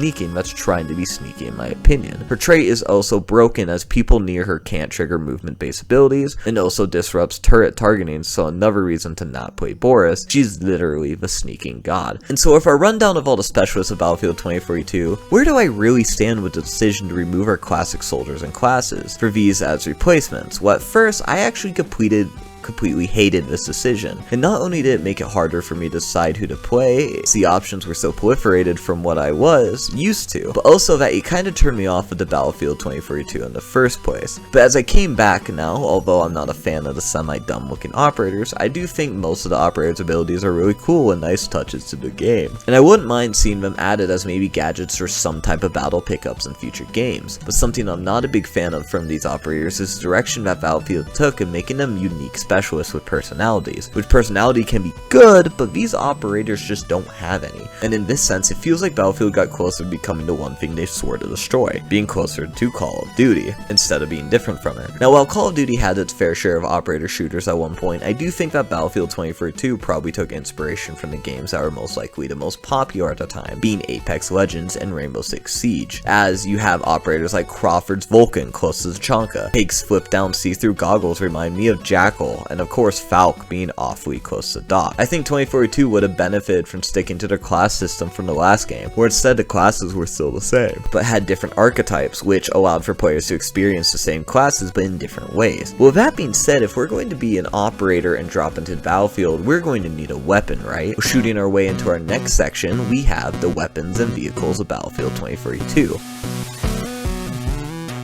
trying to be sneaky in my opinion. Her trait is also broken, as people near her can't trigger movement based abilities, and also disrupts turret targeting, so another reason to not play Boris. She's literally the sneaking god. And so if our rundown of all the specialists of Battlefield 2042, where do I really stand with the decision to remove our classic soldiers and classes for these as replacements? Well, at first I actually completely hated this decision, and not only did it make it harder for me to decide who to play, the options were so proliferated from what I was used to, but also that it kind of turned me off of the Battlefield 2042 in the first place. But as I came back now, although I'm not a fan of the semi-dumb looking operators, I do think most of the operators' abilities are really cool and nice touches to the game, and I wouldn't mind seeing them added as maybe gadgets or some type of battle pickups in future games. But something I'm not a big fan of from these operators is the direction that Battlefield took in making them unique specialists with personalities, which personality can be good, but these operators just don't have any. And in this sense, it feels like Battlefield got closer to becoming the one thing they swore to destroy, being closer to Call of Duty, instead of being different from it. Now while Call of Duty had its fair share of operator shooters at one point, I do think that Battlefield 2042 probably took inspiration from the games that were most likely the most popular at the time, being Apex Legends and Rainbow Six Siege, as you have operators like Crawford's Vulcan close to Tachanka, Paik's flip down see-through goggles remind me of Jackal, and of course Falk being awfully close to Doc. I think 2042 would have benefited from sticking to their class system from the last game, where instead the classes were still the same, but had different archetypes, which allowed for players to experience the same classes but in different ways. Well, with that being said, if we're going to be an operator and drop into the battlefield, we're going to need a weapon, right? Well, shooting our way into our next section, we have the weapons and vehicles of Battlefield 2042.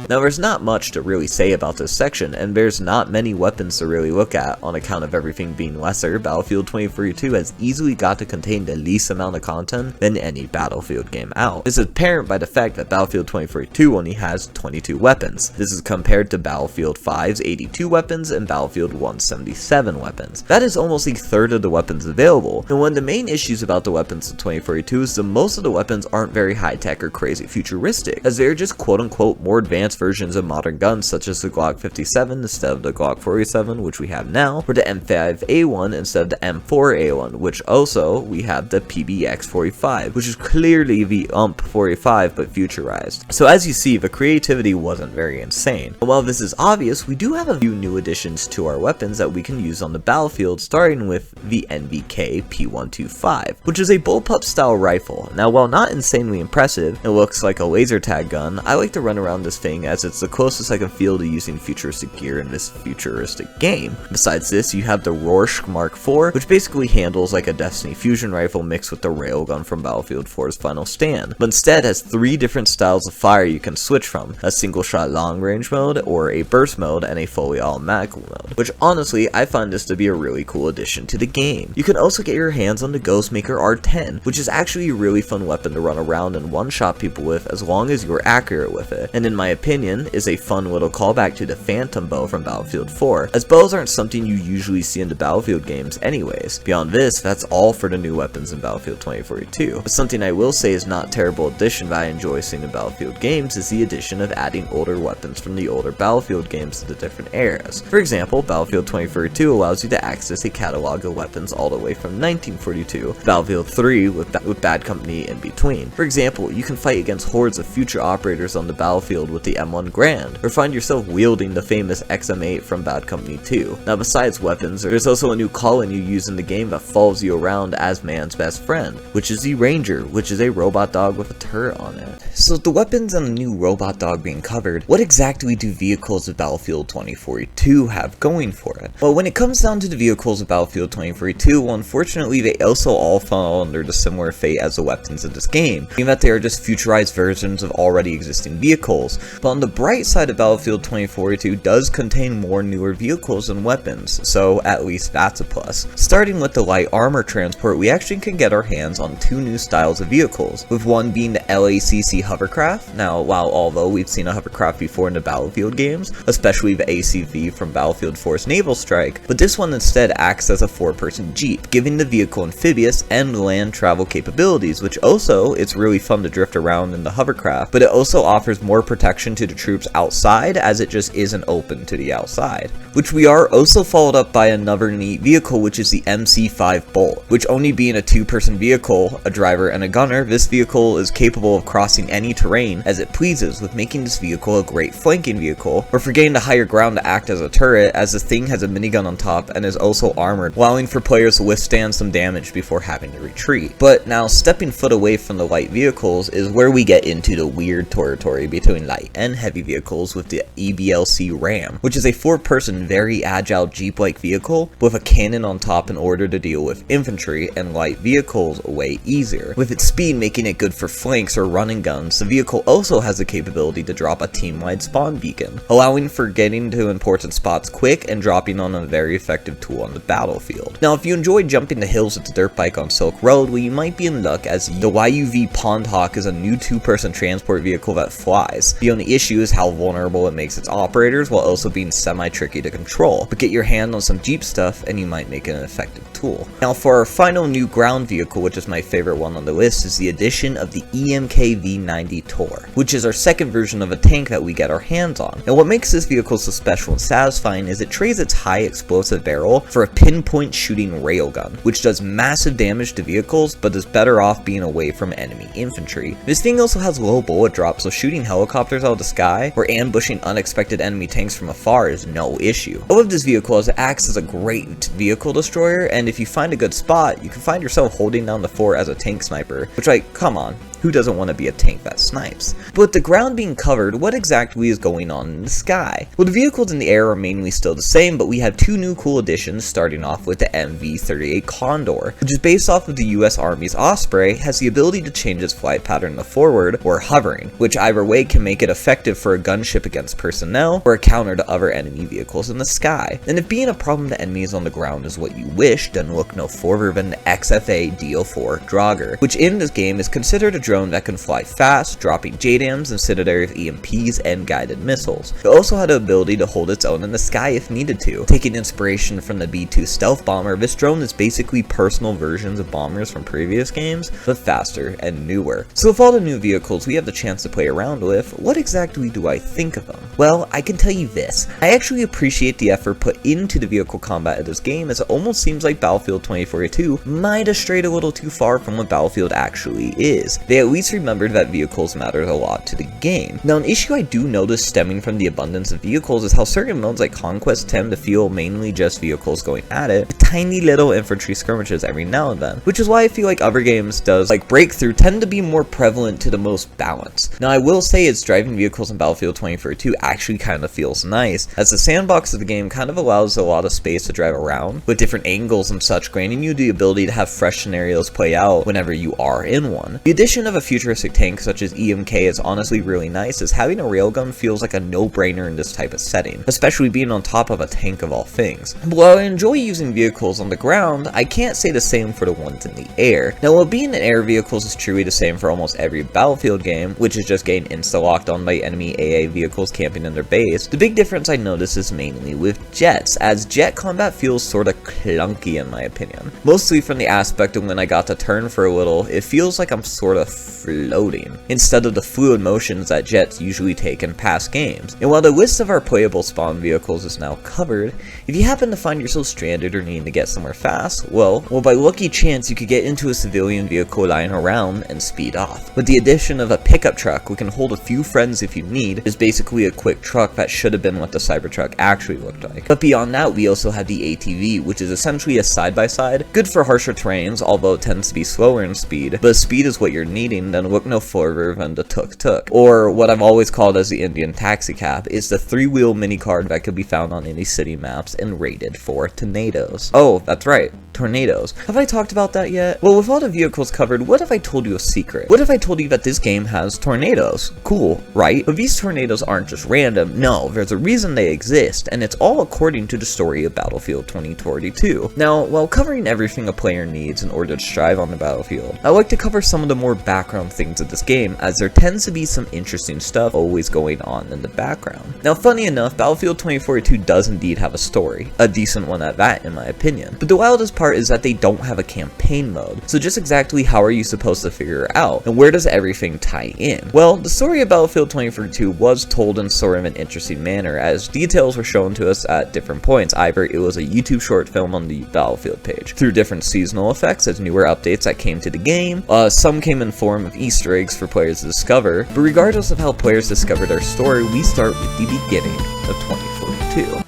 Now there's not much to really say about this section, and there's not many weapons to really look at on account of everything being lesser. Battlefield 2042 has easily got to contain the least amount of content than any Battlefield game out. This is apparent by the fact that Battlefield 2042 only has 22 weapons. This is compared to Battlefield 5's 82 weapons and Battlefield 1's 77 weapons. That is almost a third of the weapons available, and one of the main issues about the weapons in 2042 is that most of the weapons aren't very high-tech or crazy futuristic, as they're just quote-unquote more advanced advanced versions of modern guns such as the Glock 57 instead of the Glock 47, which we have now, or the M5A1 instead of the M4A1, which also we have the PBX45, which is clearly the UMP45 but futurized. So as you see, the creativity wasn't very insane. And while this is obvious, we do have a few new additions to our weapons that we can use on the battlefield, starting with the NVK P125, which is a bullpup style rifle. Now while not insanely impressive, it looks like a laser tag gun, I like to run around this thing as it's the closest I can feel to using futuristic gear in this futuristic game. Besides this, you have the Rorschach Mark IV, which basically handles like a Destiny fusion rifle mixed with the railgun from Battlefield 4's Final Stand, but instead has 3 different styles of fire you can switch from: a single shot long range mode, or a burst mode, and a fully automatic mode, which honestly I find this to be a really cool addition to the game. You can also get your hands on the Ghostmaker R10, which is actually a really fun weapon to run around and one-shot people with as long as you're accurate with it, and in my opinion is a fun little callback to the Phantom Bow from Battlefield 4, as bows aren't something you usually see in the Battlefield games anyways. Beyond this, that's all for the new weapons in Battlefield 2042. But something I will say is not a terrible addition that I enjoy seeing in Battlefield games is the addition of adding older weapons from the older Battlefield games to the different eras. For example, Battlefield 2042 allows you to access a catalog of weapons all the way from 1942, Battlefield 3 with Bad Company in between. For example, you can fight against hordes of future operators on the battlefield with the M1 Garand, or find yourself wielding the famous XM8 from Bad Company 2. Now besides weapons, there's also a new call-in you use in the game that follows you around as man's best friend, which is the Ranger, which is a robot dog with a turret on it. So the weapons and the new robot dog being covered, what exactly do vehicles of Battlefield 2042 have going for it? Well, when it comes down to the vehicles of Battlefield 2042, well, unfortunately they also all fall under the similar fate as the weapons of this game, in that they are just futurized versions of already existing vehicles. But on the bright side of Battlefield 2042 does contain more newer vehicles and weapons, so at least that's a plus. Starting with the light armor transport, we actually can get our hands on 2 new styles of vehicles, with one being the LACC hovercraft. Now, while although we've seen a hovercraft before in the Battlefield games, especially the ACV from Battlefield 4's Naval Strike, but this one instead acts as a 4-person jeep, giving the vehicle amphibious and land travel capabilities, which also, it's really fun to drift around in the hovercraft, but it also offers more protection to the troops outside as it just isn't open to the outside. Which we are also followed up by another neat vehicle, which is the MC5 Bolt, which only being a 2-person vehicle, a driver and a gunner, this vehicle is capable of crossing any terrain as it pleases, with making this vehicle a great flanking vehicle, or for getting to higher ground to act as a turret, as the thing has a minigun on top and is also armored, allowing for players to withstand some damage before having to retreat. But now stepping foot away from the light vehicles is where we get into the weird territory between light and heavy vehicles with the EBLC Ram, which is a 4-person very agile jeep-like vehicle with a cannon on top in order to deal with infantry and light vehicles way easier. With its speed making it good for flanks or running guns, the vehicle also has the capability to drop a team-wide spawn beacon, allowing for getting to important spots quick and dropping on a very effective tool on the battlefield. Now if you enjoy jumping the hills with the dirt bike on Silk Road, well you might be in luck, as the YUV Pond Hawk is a new 2-person transport vehicle that flies. The only issue is how vulnerable it makes its operators while also being semi-tricky to control, but get your hand on some Jeep stuff and you might make it an effective tool. Now for our final new ground vehicle, which is my favorite one on the list, is the addition of the EMK V90 Tor, which is our second version of a tank that we get our hands on. And what makes this vehicle so special and satisfying is it trades its high explosive barrel for a pinpoint shooting railgun, which does massive damage to vehicles but is better off being away from enemy infantry. This thing also has low bullet drop, so shooting helicopters out of the sky or ambushing unexpected enemy tanks from afar is no issue. I love this vehicle as it acts as a great vehicle destroyer, and if you find a good spot, you can find yourself holding down the fort as a tank sniper, which, like, come on, who doesn't want to be a tank that snipes? But with the ground being covered, what exactly is going on in the sky? Well, the vehicles in the air are mainly still the same, but we have 2 new cool additions, starting off with the MV-38 Condor, which is based off of the US Army's Osprey, has the ability to change its flight pattern to forward or hovering, which either way can make it effective for a gunship against personnel or a counter to other enemy vehicles in the sky. And if being a problem to enemies on the ground is what you wish, then look no further than the XFA DO4 Draugr, which in this game is considered a drone that can fly fast, dropping JDAMs instead of EMPs and guided missiles. It also had the ability to hold its own in the sky if needed to. Taking inspiration from the B-2 stealth bomber, this drone is basically personal versions of bombers from previous games, but faster and newer. So with all the new vehicles we have the chance to play around with, what exactly do I think of them? Well, I can tell you this. I actually appreciate the effort put into the vehicle combat of this game, as it almost seems like Battlefield 2042 might have strayed a little too far from what Battlefield actually is. They at least remembered that vehicles mattered a lot to the game. Now, an issue I do notice stemming from the abundance of vehicles is how certain modes like Conquest tend to feel mainly just vehicles going at it, with tiny little infantry skirmishes every now and then, which is why I feel like other games like Breakthrough tend to be more prevalent to the most balance. Now, I will say it's driving vehicles in Battlefield 2042 actually kind of feels nice, as the sandbox of the game kind of allows a lot of space to drive around, with different angles and such, granting you the ability to have fresh scenarios play out whenever you are in one. The addition of a futuristic tank such as EMK is honestly really nice, as having a railgun feels like a no-brainer in this type of setting, especially being on top of a tank of all things. While I enjoy using vehicles on the ground, I can't say the same for the ones in the air. Now, while being in air vehicles is truly the same for almost every Battlefield game, which is just getting insta-locked on by enemy AA vehicles camping in their base, the big difference I notice is mainly with jets, as jet combat feels sorta clunky in my opinion. Mostly from the aspect of when I got to turn for a little, it feels like I'm sorta floating, instead of the fluid motions that jets usually take in past games. And while the list of our playable spawn vehicles is now covered, if you happen to find yourself stranded or needing to get somewhere fast, well by lucky chance you could get into a civilian vehicle lying around and speed off. With the addition of a pickup truck we can hold a few friends if you need, is basically a quick truck that should have been what the Cybertruck actually looked like. But beyond that, we also have the ATV, which is essentially a side-by-side, good for harsher terrains, although it tends to be slower in speed, but if speed is what you're needing, then look no further than the tuk-tuk, or what I've always called as the Indian taxi cab, is the three-wheel mini-car that could be found on any city maps and rated for tornadoes. Oh, that's right, tornadoes. Have I talked about that yet? Well, with all the vehicles covered, what if I told you a secret? What if I told you that this game has tornadoes? Cool, right? But these tornadoes aren't just random. No, there's a reason they exist, and it's all according to the story of Battlefield 2042. Now, while covering everything a player needs in order to strive on the battlefield, I like to cover some of the more background things of this game, as there tends to be some interesting stuff always going on in the background. Now, funny enough, Battlefield 2042 does indeed have a story, a decent one at that in my opinion, but the wildest part is that they don't have a campaign mode, so just exactly how are you supposed to figure it out, and where does everything tie in? Well, the story of Battlefield 2042 was told in sort of an interesting manner, as details were shown to us at different points. Either it was a YouTube short film on the Battlefield page, through different seasonal effects as newer updates that came to the game, some came in form of Easter eggs for players to discover, but regardless of how players discovered our story, we start with the beginning of 2042.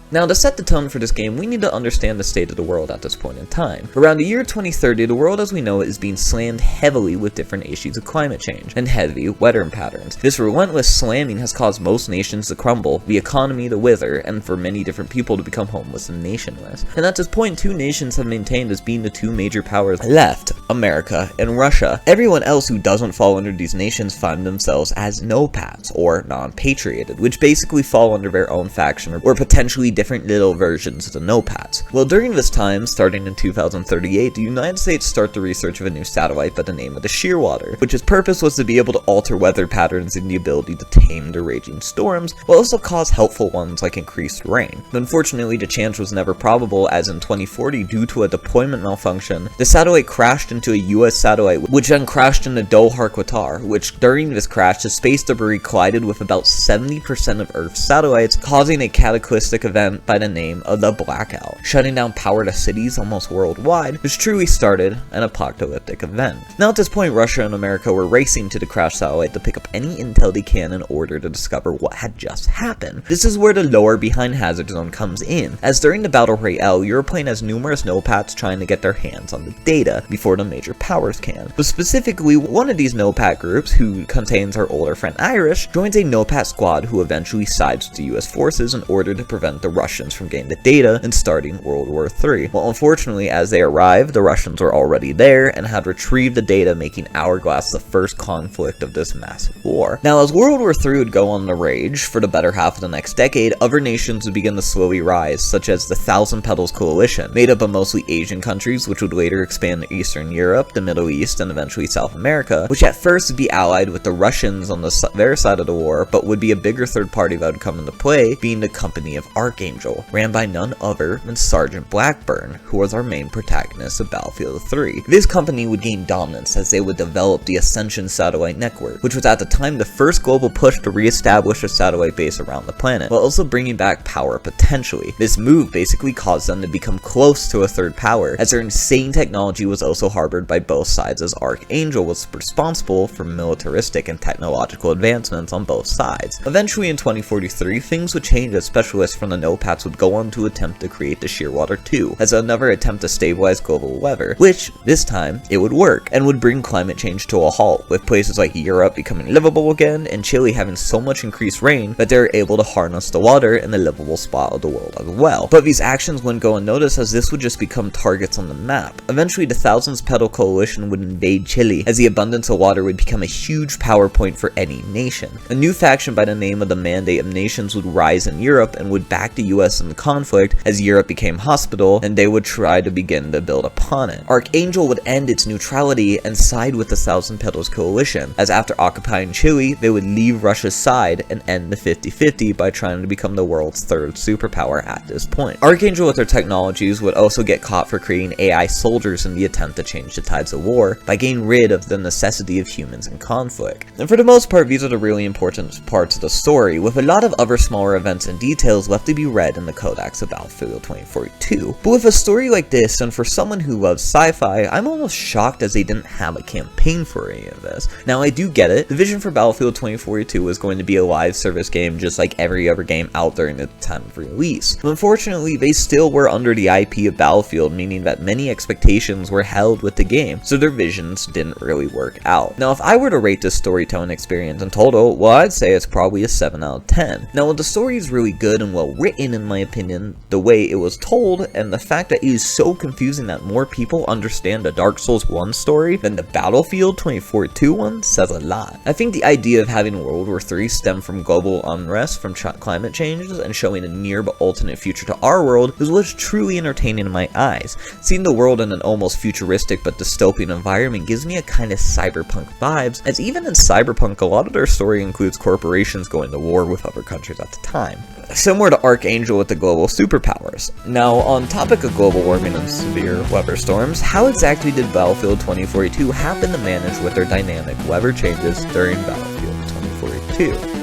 Now, to set the tone for this game, we need to understand the state of the world at this point in time. Around the year 2030, the world as we know it is being slammed heavily with different issues of climate change and heavy weather patterns. This relentless slamming has caused most nations to crumble, the economy to wither, and for many different people to become homeless and nationless. And at this point, two nations have maintained as being the two major powers left, America and Russia. Everyone else who doesn't fall under these nations find themselves as no-pats, or non-patrioted, which basically fall under their own faction or potentially different little versions of the no-pats. Well, during this time, starting in 2038, the United States start the research of a new satellite by the name of the Shearwater, which its purpose was to be able to alter weather patterns and the ability to tame the raging storms, while also cause helpful ones like increased rain. But unfortunately, the chance was never probable, as in 2040, due to a deployment malfunction, the satellite crashed into a US satellite, which then crashed into Do-Harquatar, which during this crash, the space debris collided with about 70% of Earth's satellites, causing a cataclysmic event by the name of the Blackout, shutting down power to cities almost worldwide, which truly started an apocalyptic event. Now at this point, Russia and America were racing to the crashed satellite to pick up any intel they can in order to discover what had just happened. This is where the lower behind hazard zone comes in, as during the Battle Royale, you're playing as numerous no-pats trying to get their hands on the data before the major powers can. But specifically, one of these no-pat groups, who contains our older friend Irish, joins a no-pat squad who eventually sides with the US forces in order to prevent the Russians from getting the data and starting World War III. Well, unfortunately, as they arrived, the Russians were already there and had retrieved the data, making Hourglass the first conflict of this massive war. Now, as World War III would go on to rage for the better half of the next decade, other nations would begin to slowly rise, such as the Thousand Petals Coalition, made up of mostly Asian countries, which would later expand to Eastern Europe, the Middle East, and eventually South America, which at first would be allied with the Russians on their side of the war, but would be a bigger third party that would come into play, being the Company of Archangel, ran by none other than Sergeant Blackburn, who was our main protagonist of Battlefield 3. This company would gain dominance as they would develop the Ascension satellite network, which was at the time the first global push to re-establish a satellite base around the planet, while also bringing back power potentially. This move basically caused them to become close to a third power, as their insane technology was also harbored by both sides, as Archangel was responsible for militaristic and technological advancements on both sides. Eventually in 2043, things would change as specialists from the NOPATs would go on to attempt to create the Shearwater 2, as another attempt to stabilize global weather, which, this time, it would work, and would bring climate change to a halt, with places like Europe becoming livable again, and Chile having so much increased rain that they were able to harness the water in the livable spot of the world as well. But these actions wouldn't go unnoticed, as this would just become targets on the map. Eventually, the Thousand Petal Coalition would invade Chile, as the abundance of water would become a huge power point for any nation. A new faction by the name of the Mandate of Nations would rise in Europe and would back the US in the conflict, as Europe became hospitable, and they would try to begin to build upon it. Archangel would end its neutrality and side with the Thousand Petals Coalition, as after occupying Chile, they would leave Russia's side and end the 50-50 by trying to become the world's third superpower at this point. Archangel with their technologies would also get caught for creating AI soldiers in the attempt to change the tides of war by getting rid of the necessity of humans in conflict. And for the most part, these are the really important parts of the story, with a lot of other smaller events and details left to be read in the Codex of Battlefield 2042. But with a story like this, and for someone who loves sci-fi, I'm almost shocked as they didn't have a campaign for any of this. Now, I do get it. The vision for Battlefield 2042 was going to be a live service game just like every other game out there in the time of release. But unfortunately, they still were under the IP of Battlefield, meaning that many expectations were held with the game, so their visions didn't really work out. Now, if I were to rate this storytelling experience in total, well, I'd say it's probably a 7 out of 10. Now, while the story is really good and well written in my opinion, the way it was told, and the fact that it is so confusing that more people understand the Dark Souls 1 story than the Battlefield 2042 one says a lot. I think the idea of having World War III stem from global unrest from climate changes and showing a near but alternate future to our world is what's truly entertaining in my eyes. Seeing the world in an almost futuristic but dystopian environment gives me a kind of cyberpunk vibes, as even in cyberpunk a lot of their story includes corporations going to war with other countries at the time, similar to Archangel with the global superpowers. Now, on topic of global warming and severe weather storms, how exactly did Battlefield 2042 happen to manage with their dynamic weather changes during Battlefield 2042?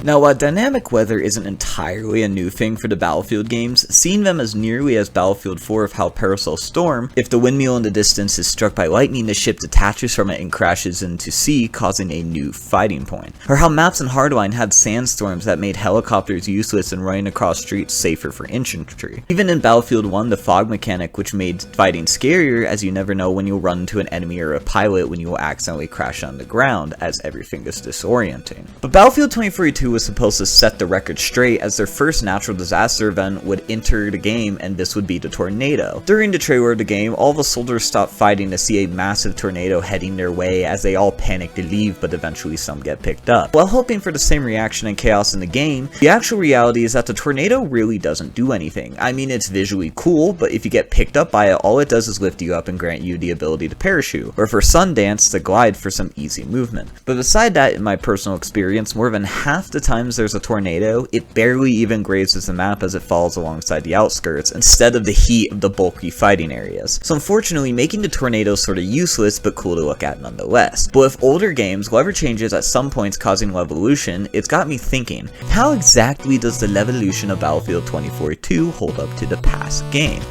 Now, while dynamic weather isn't entirely a new thing for the Battlefield games, seeing them as nearly as Battlefield 4 of how Parasol Storm, if the windmill in the distance is struck by lightning, the ship detaches from it and crashes into sea, causing a new fighting point. Or how maps in Hardline had sandstorms that made helicopters useless and running across streets safer for infantry. Even in Battlefield 1, the fog mechanic, which made fighting scarier, as you never know when you'll run into an enemy or a pilot when you will accidentally crash on the ground, as everything is disorienting. But Battlefield 2042 was supposed to set the record straight, as their first natural disaster event would enter the game, and this would be the tornado. During the trailer of the game, all the soldiers stopped fighting to see a massive tornado heading their way, as they all panic to leave, but eventually some get picked up. While hoping for the same reaction and chaos in the game, the actual reality is that the tornado really doesn't do anything. I mean, it's visually cool, but if you get picked up by it, all it does is lift you up and grant you the ability to parachute, or for Sundance, to glide for some easy movement. But beside that, in my personal experience, more than half the times there's a tornado, it barely even grazes the map as it falls alongside the outskirts, instead of the heat of the bulky fighting areas. So unfortunately, making the tornado sort of useless, but cool to look at nonetheless. But with older games, weather changes at some points causing levolution, it's got me thinking, how exactly does the levolution of Battlefield 2042 hold up to the past game?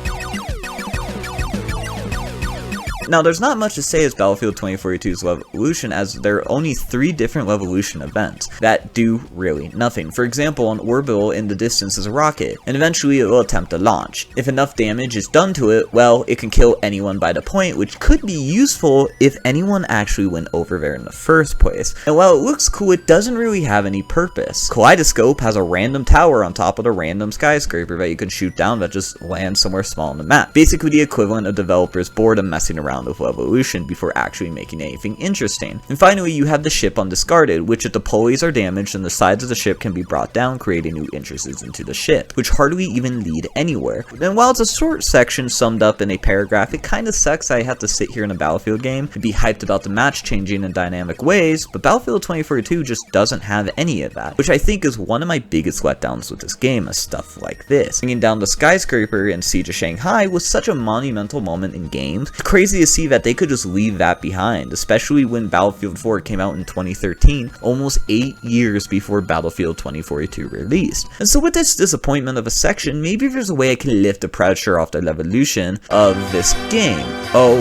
Now, there's not much to say as Battlefield 2042's Levolution, as there are only 3 different Levolution events that do really nothing. For example, an orbital in the distance is a rocket, and eventually it will attempt to launch. If enough damage is done to it, well, it can kill anyone by the point, which could be useful if anyone actually went over there in the first place. And while it looks cool, it doesn't really have any purpose. Kaleidoscope has a random tower on top of a random skyscraper that you can shoot down that just lands somewhere small on the map. Basically the equivalent of developers boredom messing around with Levolution before actually making anything interesting. And finally, you have the ship undiscarded, which if the pulleys are damaged, then the sides of the ship can be brought down, creating new entrances into the ship, which hardly even lead anywhere. And while it's a short section summed up in a paragraph, it kinda sucks I have to sit here in a Battlefield game and be hyped about the match changing in dynamic ways, but Battlefield 2042 just doesn't have any of that, which I think is one of my biggest letdowns with this game, is stuff like this. Bringing down the skyscraper in Siege of Shanghai was such a monumental moment in games. It's crazy to see that they could just leave that behind, especially when Battlefield 4 came out in 2013, almost 8 years before Battlefield 2042 released. And so with this disappointment of a section, maybe there's a way I can lift the pressure off the Levolution of this game. Oh,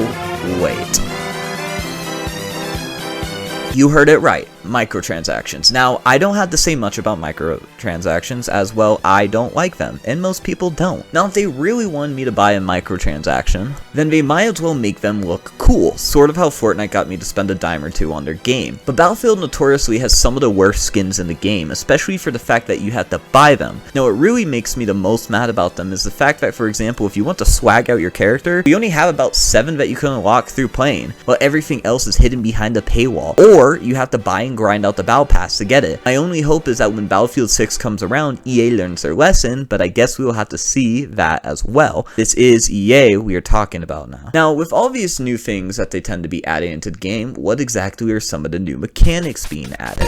wait. You heard it right. Microtransactions. Now, I don't have to say much about microtransactions, as well, I don't like them, and most people don't. Now, if they really wanted me to buy a microtransaction, then they might as well make them look cool, sort of how Fortnite got me to spend a dime or two on their game. But Battlefield notoriously has some of the worst skins in the game, especially for the fact that you have to buy them. Now, what really makes me the most mad about them is the fact that, for example, if you want to swag out your character, you only have about 7 that you can unlock through playing, while everything else is hidden behind a paywall, or you have to buy and grind out the battle pass to get it. My only hope is that when Battlefield 6 comes around, EA learns their lesson, but I guess we will have to see that as well. This is EA we are talking about now. Now, with all these new things that they tend to be adding into the game, what exactly are some of the new mechanics being added?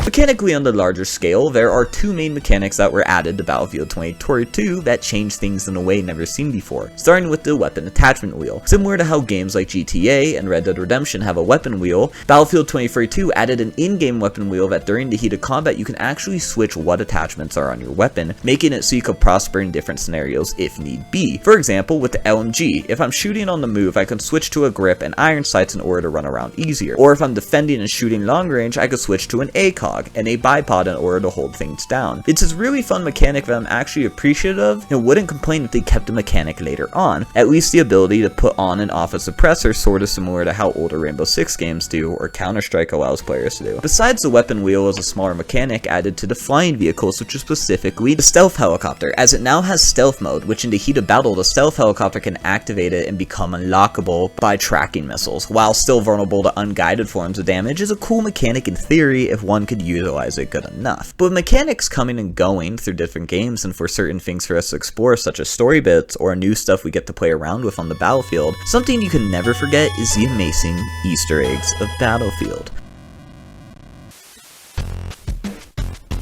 Mechanically, on the larger scale, there are 2 main mechanics that were added to Battlefield 2042 that change things in a way never seen before, starting with the weapon attachment wheel. Similar to how games like GTA and Red Dead Redemption have a weapon wheel, Battlefield 2042 added an in-game weapon wheel that during the heat of combat you can actually switch what attachments are on your weapon, making it so you could prosper in different scenarios if need be. For example, with the LMG, if I'm shooting on the move, I can switch to a grip and iron sights in order to run around easier, or if I'm defending and shooting long range, I could switch to an ACOG and a bipod in order to hold things down. It's a really fun mechanic that I'm actually appreciative of, and wouldn't complain if they kept the mechanic later on. At least the ability to put on and off a suppressor, sort of similar to how older Rainbow Six games do, or Counter-Strike allows players to do. Besides, the weapon wheel is a smaller mechanic added to the flying vehicles, which is specifically the stealth helicopter, as it now has stealth mode, which in the heat of battle, the stealth helicopter can activate it and become unlockable by tracking missiles. While still vulnerable to unguided forms of damage, is a cool mechanic in theory if one could utilize it good enough. But with mechanics coming and going through different games, and for certain things for us to explore, such as story bits or new stuff we get to play around with on the battlefield, something you can never forget is the amazing Easter eggs of Battlefield.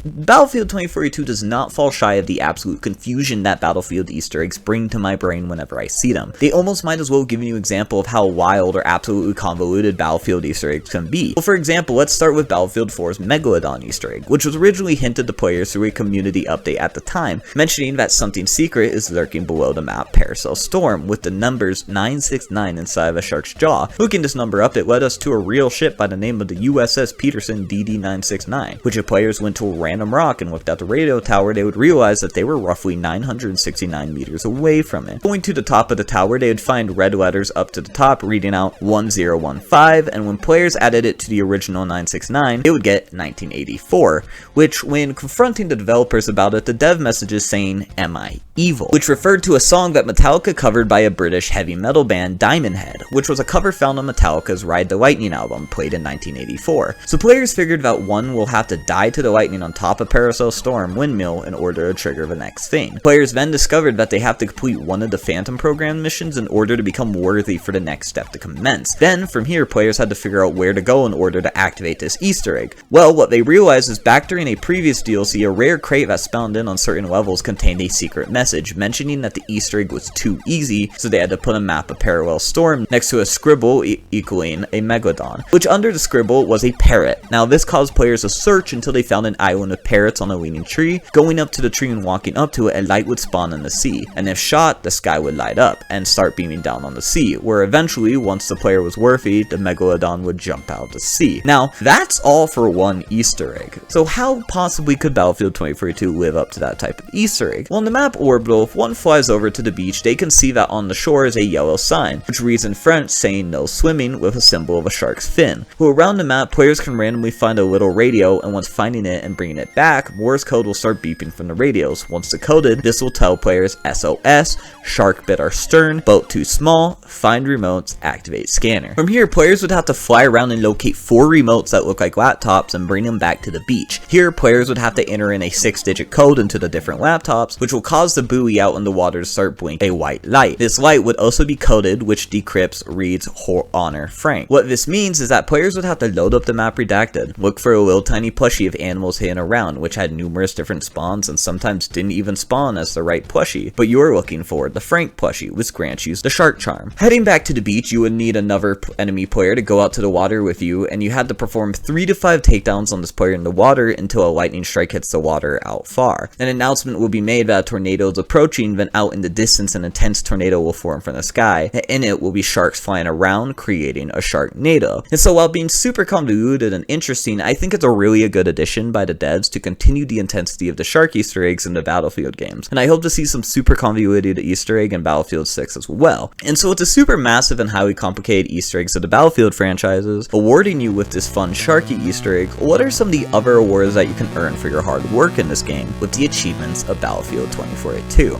Battlefield 2042 does not fall shy of the absolute confusion that Battlefield Easter eggs bring to my brain whenever I see them. They almost might as well give you an example of how wild or absolutely convoluted Battlefield Easter eggs can be. Well, for example, let's start with Battlefield 4's Megalodon Easter egg, which was originally hinted to players through a community update at the time, mentioning that something secret is lurking below the map Paracel Storm, with the numbers 969 inside of a shark's jaw. Looking this number up, it led us to a real ship by the name of the USS Peterson DD-969, which if players went to a random rock and looked at the radio tower, they would realize that they were roughly 969 meters away from it. Going to the top of the tower, they would find red letters up to the top reading out 1015, and when players added it to the original 969, they would get 1984, which when confronting the developers about it, the dev messages saying, "Am I evil?" which referred to a song that Metallica covered by a British heavy metal band, Diamond Head, which was a cover found on Metallica's Ride the Lightning album, played in 1984. So players figured that one will have to die to the lightning on top of Paracel Storm windmill in order to trigger the next thing. Players then discovered that they have to complete one of the Phantom Program missions in order to become worthy for the next step to commence. Then, from here, players had to figure out where to go in order to activate this Easter egg. Well, what they realized is back during a previous DLC, a rare crate that spawned in on certain levels contained a secret message, mentioning that the Easter egg was too easy, so they had to put a map of Parallel Storm next to a scribble equaling a Megalodon, which under the scribble was a parrot. Now, this caused players to search until they found an island clone of parrots on a leaning tree. Going up to the tree and walking up to it, a light would spawn in the sea, and if shot, the sky would light up and start beaming down on the sea, where eventually, once the player was worthy, the Megalodon would jump out of the sea. Now, that's all for one Easter egg. So how possibly could Battlefield 2042 live up to that type of Easter egg? Well, in the map Orbital, if one flies over to the beach, they can see that on the shore is a yellow sign, which reads in French saying no swimming with a symbol of a shark's fin. Well, around the map, players can randomly find a little radio, and once finding it and bringing it back, Morse code will start beeping from the radios. Once decoded, this will tell players SOS, shark bit our stern, boat too small, find remotes, activate scanner. From here, players would have to fly around and locate 4 remotes that look like laptops and bring them back to the beach. Here, players would have to enter in a 6-digit code into the different laptops, which will cause the buoy out in the water to start blinking a white light. This light would also be coded, which decrypts reads Honor Frank. What this means is that players would have to load up the map redacted, look for a little tiny plushie of animals hidden around, which had numerous different spawns and sometimes didn't even spawn as the right plushie, but you were looking for the Frank plushie, which grants you the shark charm. Heading back to the beach, you would need another enemy player to go out to the water with you, and you had to perform 3 to 5 takedowns on this player in the water until a lightning strike hits the water out far. An announcement will be made that a tornado is approaching, then out in the distance an intense tornado will form from the sky, and in it will be sharks flying around, creating a sharknado. And so while being super convoluted and interesting, I think it's a really good addition by the devs to continue the intensity of the shark Easter eggs in the Battlefield games, and I hope to see some super convoluted Easter egg in Battlefield 6 as well. And so it's a super massive and highly complicated Easter eggs of the Battlefield franchises, awarding you with this fun sharky Easter egg. What are some of the other awards that you can earn for your hard work in this game with the achievements of Battlefield 2042?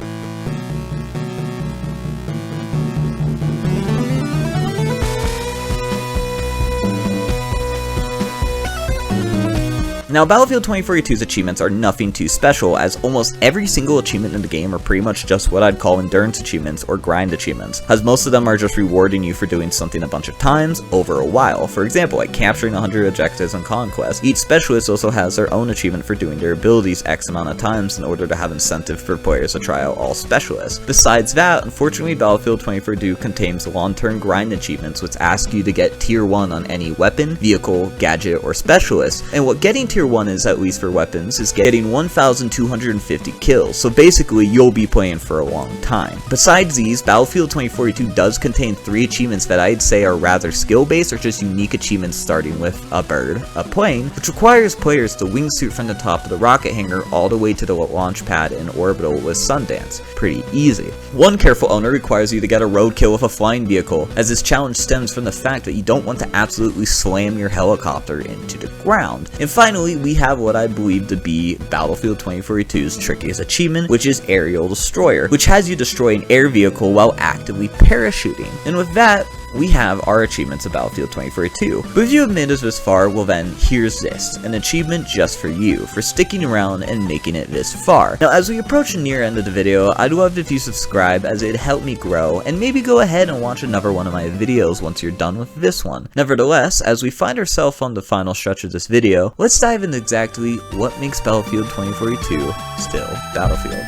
Now, Battlefield 2042's achievements are nothing too special, as almost every single achievement in the game are pretty much just what I'd call endurance achievements or grind achievements, as most of them are just rewarding you for doing something a bunch of times over a while. For example, like capturing 100 objectives on Conquest. Each specialist also has their own achievement for doing their abilities X amount of times in order to have incentive for players to try out all specialists. Besides that, unfortunately, Battlefield 2042 contains long-term grind achievements which ask you to get tier 1 on any weapon, vehicle, gadget, or specialist, and what getting tier 1 is, at least for weapons, is getting 1,250 kills, so basically you'll be playing for a long time. Besides these, Battlefield 2042 does contain 3 achievements that I'd say are rather skill-based or just unique achievements, starting with a bird, a plane, which requires players to wingsuit from the top of the rocket hangar all the way to the launch pad in Orbital with Sundance. Pretty easy. One careful owner requires you to get a roadkill with a flying vehicle, as this challenge stems from the fact that you don't want to absolutely slam your helicopter into the ground. And finally, we have what I believe to be Battlefield 2042's trickiest achievement, which is Aerial Destroyer, which has you destroy an air vehicle while actively parachuting. And with that, we have our achievements of Battlefield 2042. But if you have made us this far, well then, here's this, an achievement just for you, for sticking around and making it this far. Now, as we approach the near end of the video, I'd love if you subscribe, as it'd help me grow, and maybe go ahead and watch another one of my videos once you're done with this one. Nevertheless, as we find ourselves on the final stretch of this video, let's dive into exactly what makes Battlefield 2042 still Battlefield.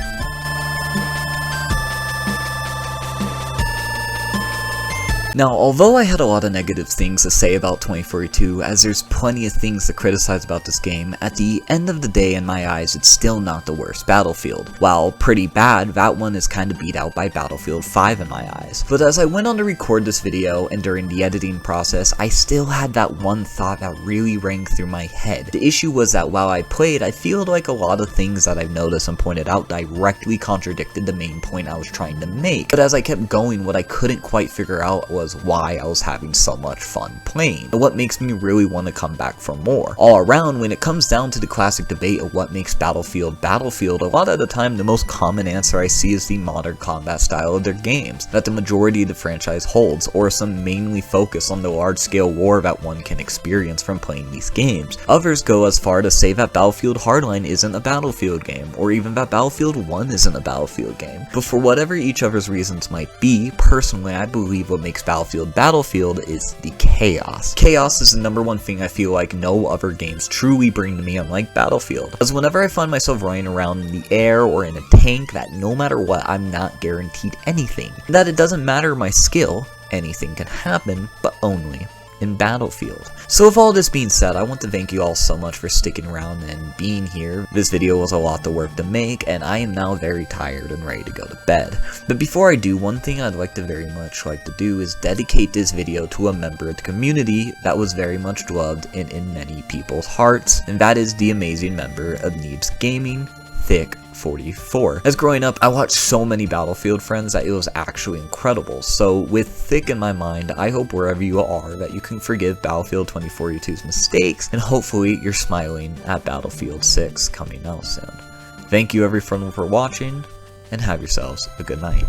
Now, although I had a lot of negative things to say about 2042, as there's plenty of things to criticize about this game, at the end of the day, in my eyes, it's still not the worst Battlefield. While pretty bad, that one is kinda beat out by Battlefield 5 in my eyes. But as I went on to record this video, and during the editing process, I still had that one thought that really rang through my head. The issue was that while I played, I feel like a lot of things that I've noticed and pointed out directly contradicted the main point I was trying to make. But as I kept going, what I couldn't quite figure out was why I was having so much fun playing, and what makes me really want to come back for more. All around, when it comes down to the classic debate of what makes Battlefield Battlefield, a lot of the time the most common answer I see is the modern combat style of their games, that the majority of the franchise holds, or some mainly focus on the large-scale war that one can experience from playing these games. Others go as far to say that Battlefield Hardline isn't a Battlefield game, or even that Battlefield 1 isn't a Battlefield game. But for whatever each other's reasons might be, personally I believe what makes Battlefield is the chaos. Chaos is the #1 thing I feel like no other games truly bring to me, unlike Battlefield. As whenever I find myself running around in the air or in a tank, that no matter what, I'm not guaranteed anything. That it doesn't matter my skill, anything can happen, but only in Battlefield. So with all this being said, I want to thank you all so much for sticking around and being here. This video was a lot of work to make, and I am now very tired and ready to go to bed. But before I do, one thing I'd like to very much like to do is dedicate this video to a member of the community that was very much loved and in many people's hearts, and that is the amazing member of Neebs Gaming, Thick44. As growing up, I watched so many Battlefield friends that it was actually incredible. So with Thick in my mind, I hope wherever you are that you can forgive Battlefield 2042's mistakes, and hopefully you're smiling at Battlefield 6 coming out soon. Thank you everyone for watching, and have yourselves a good night.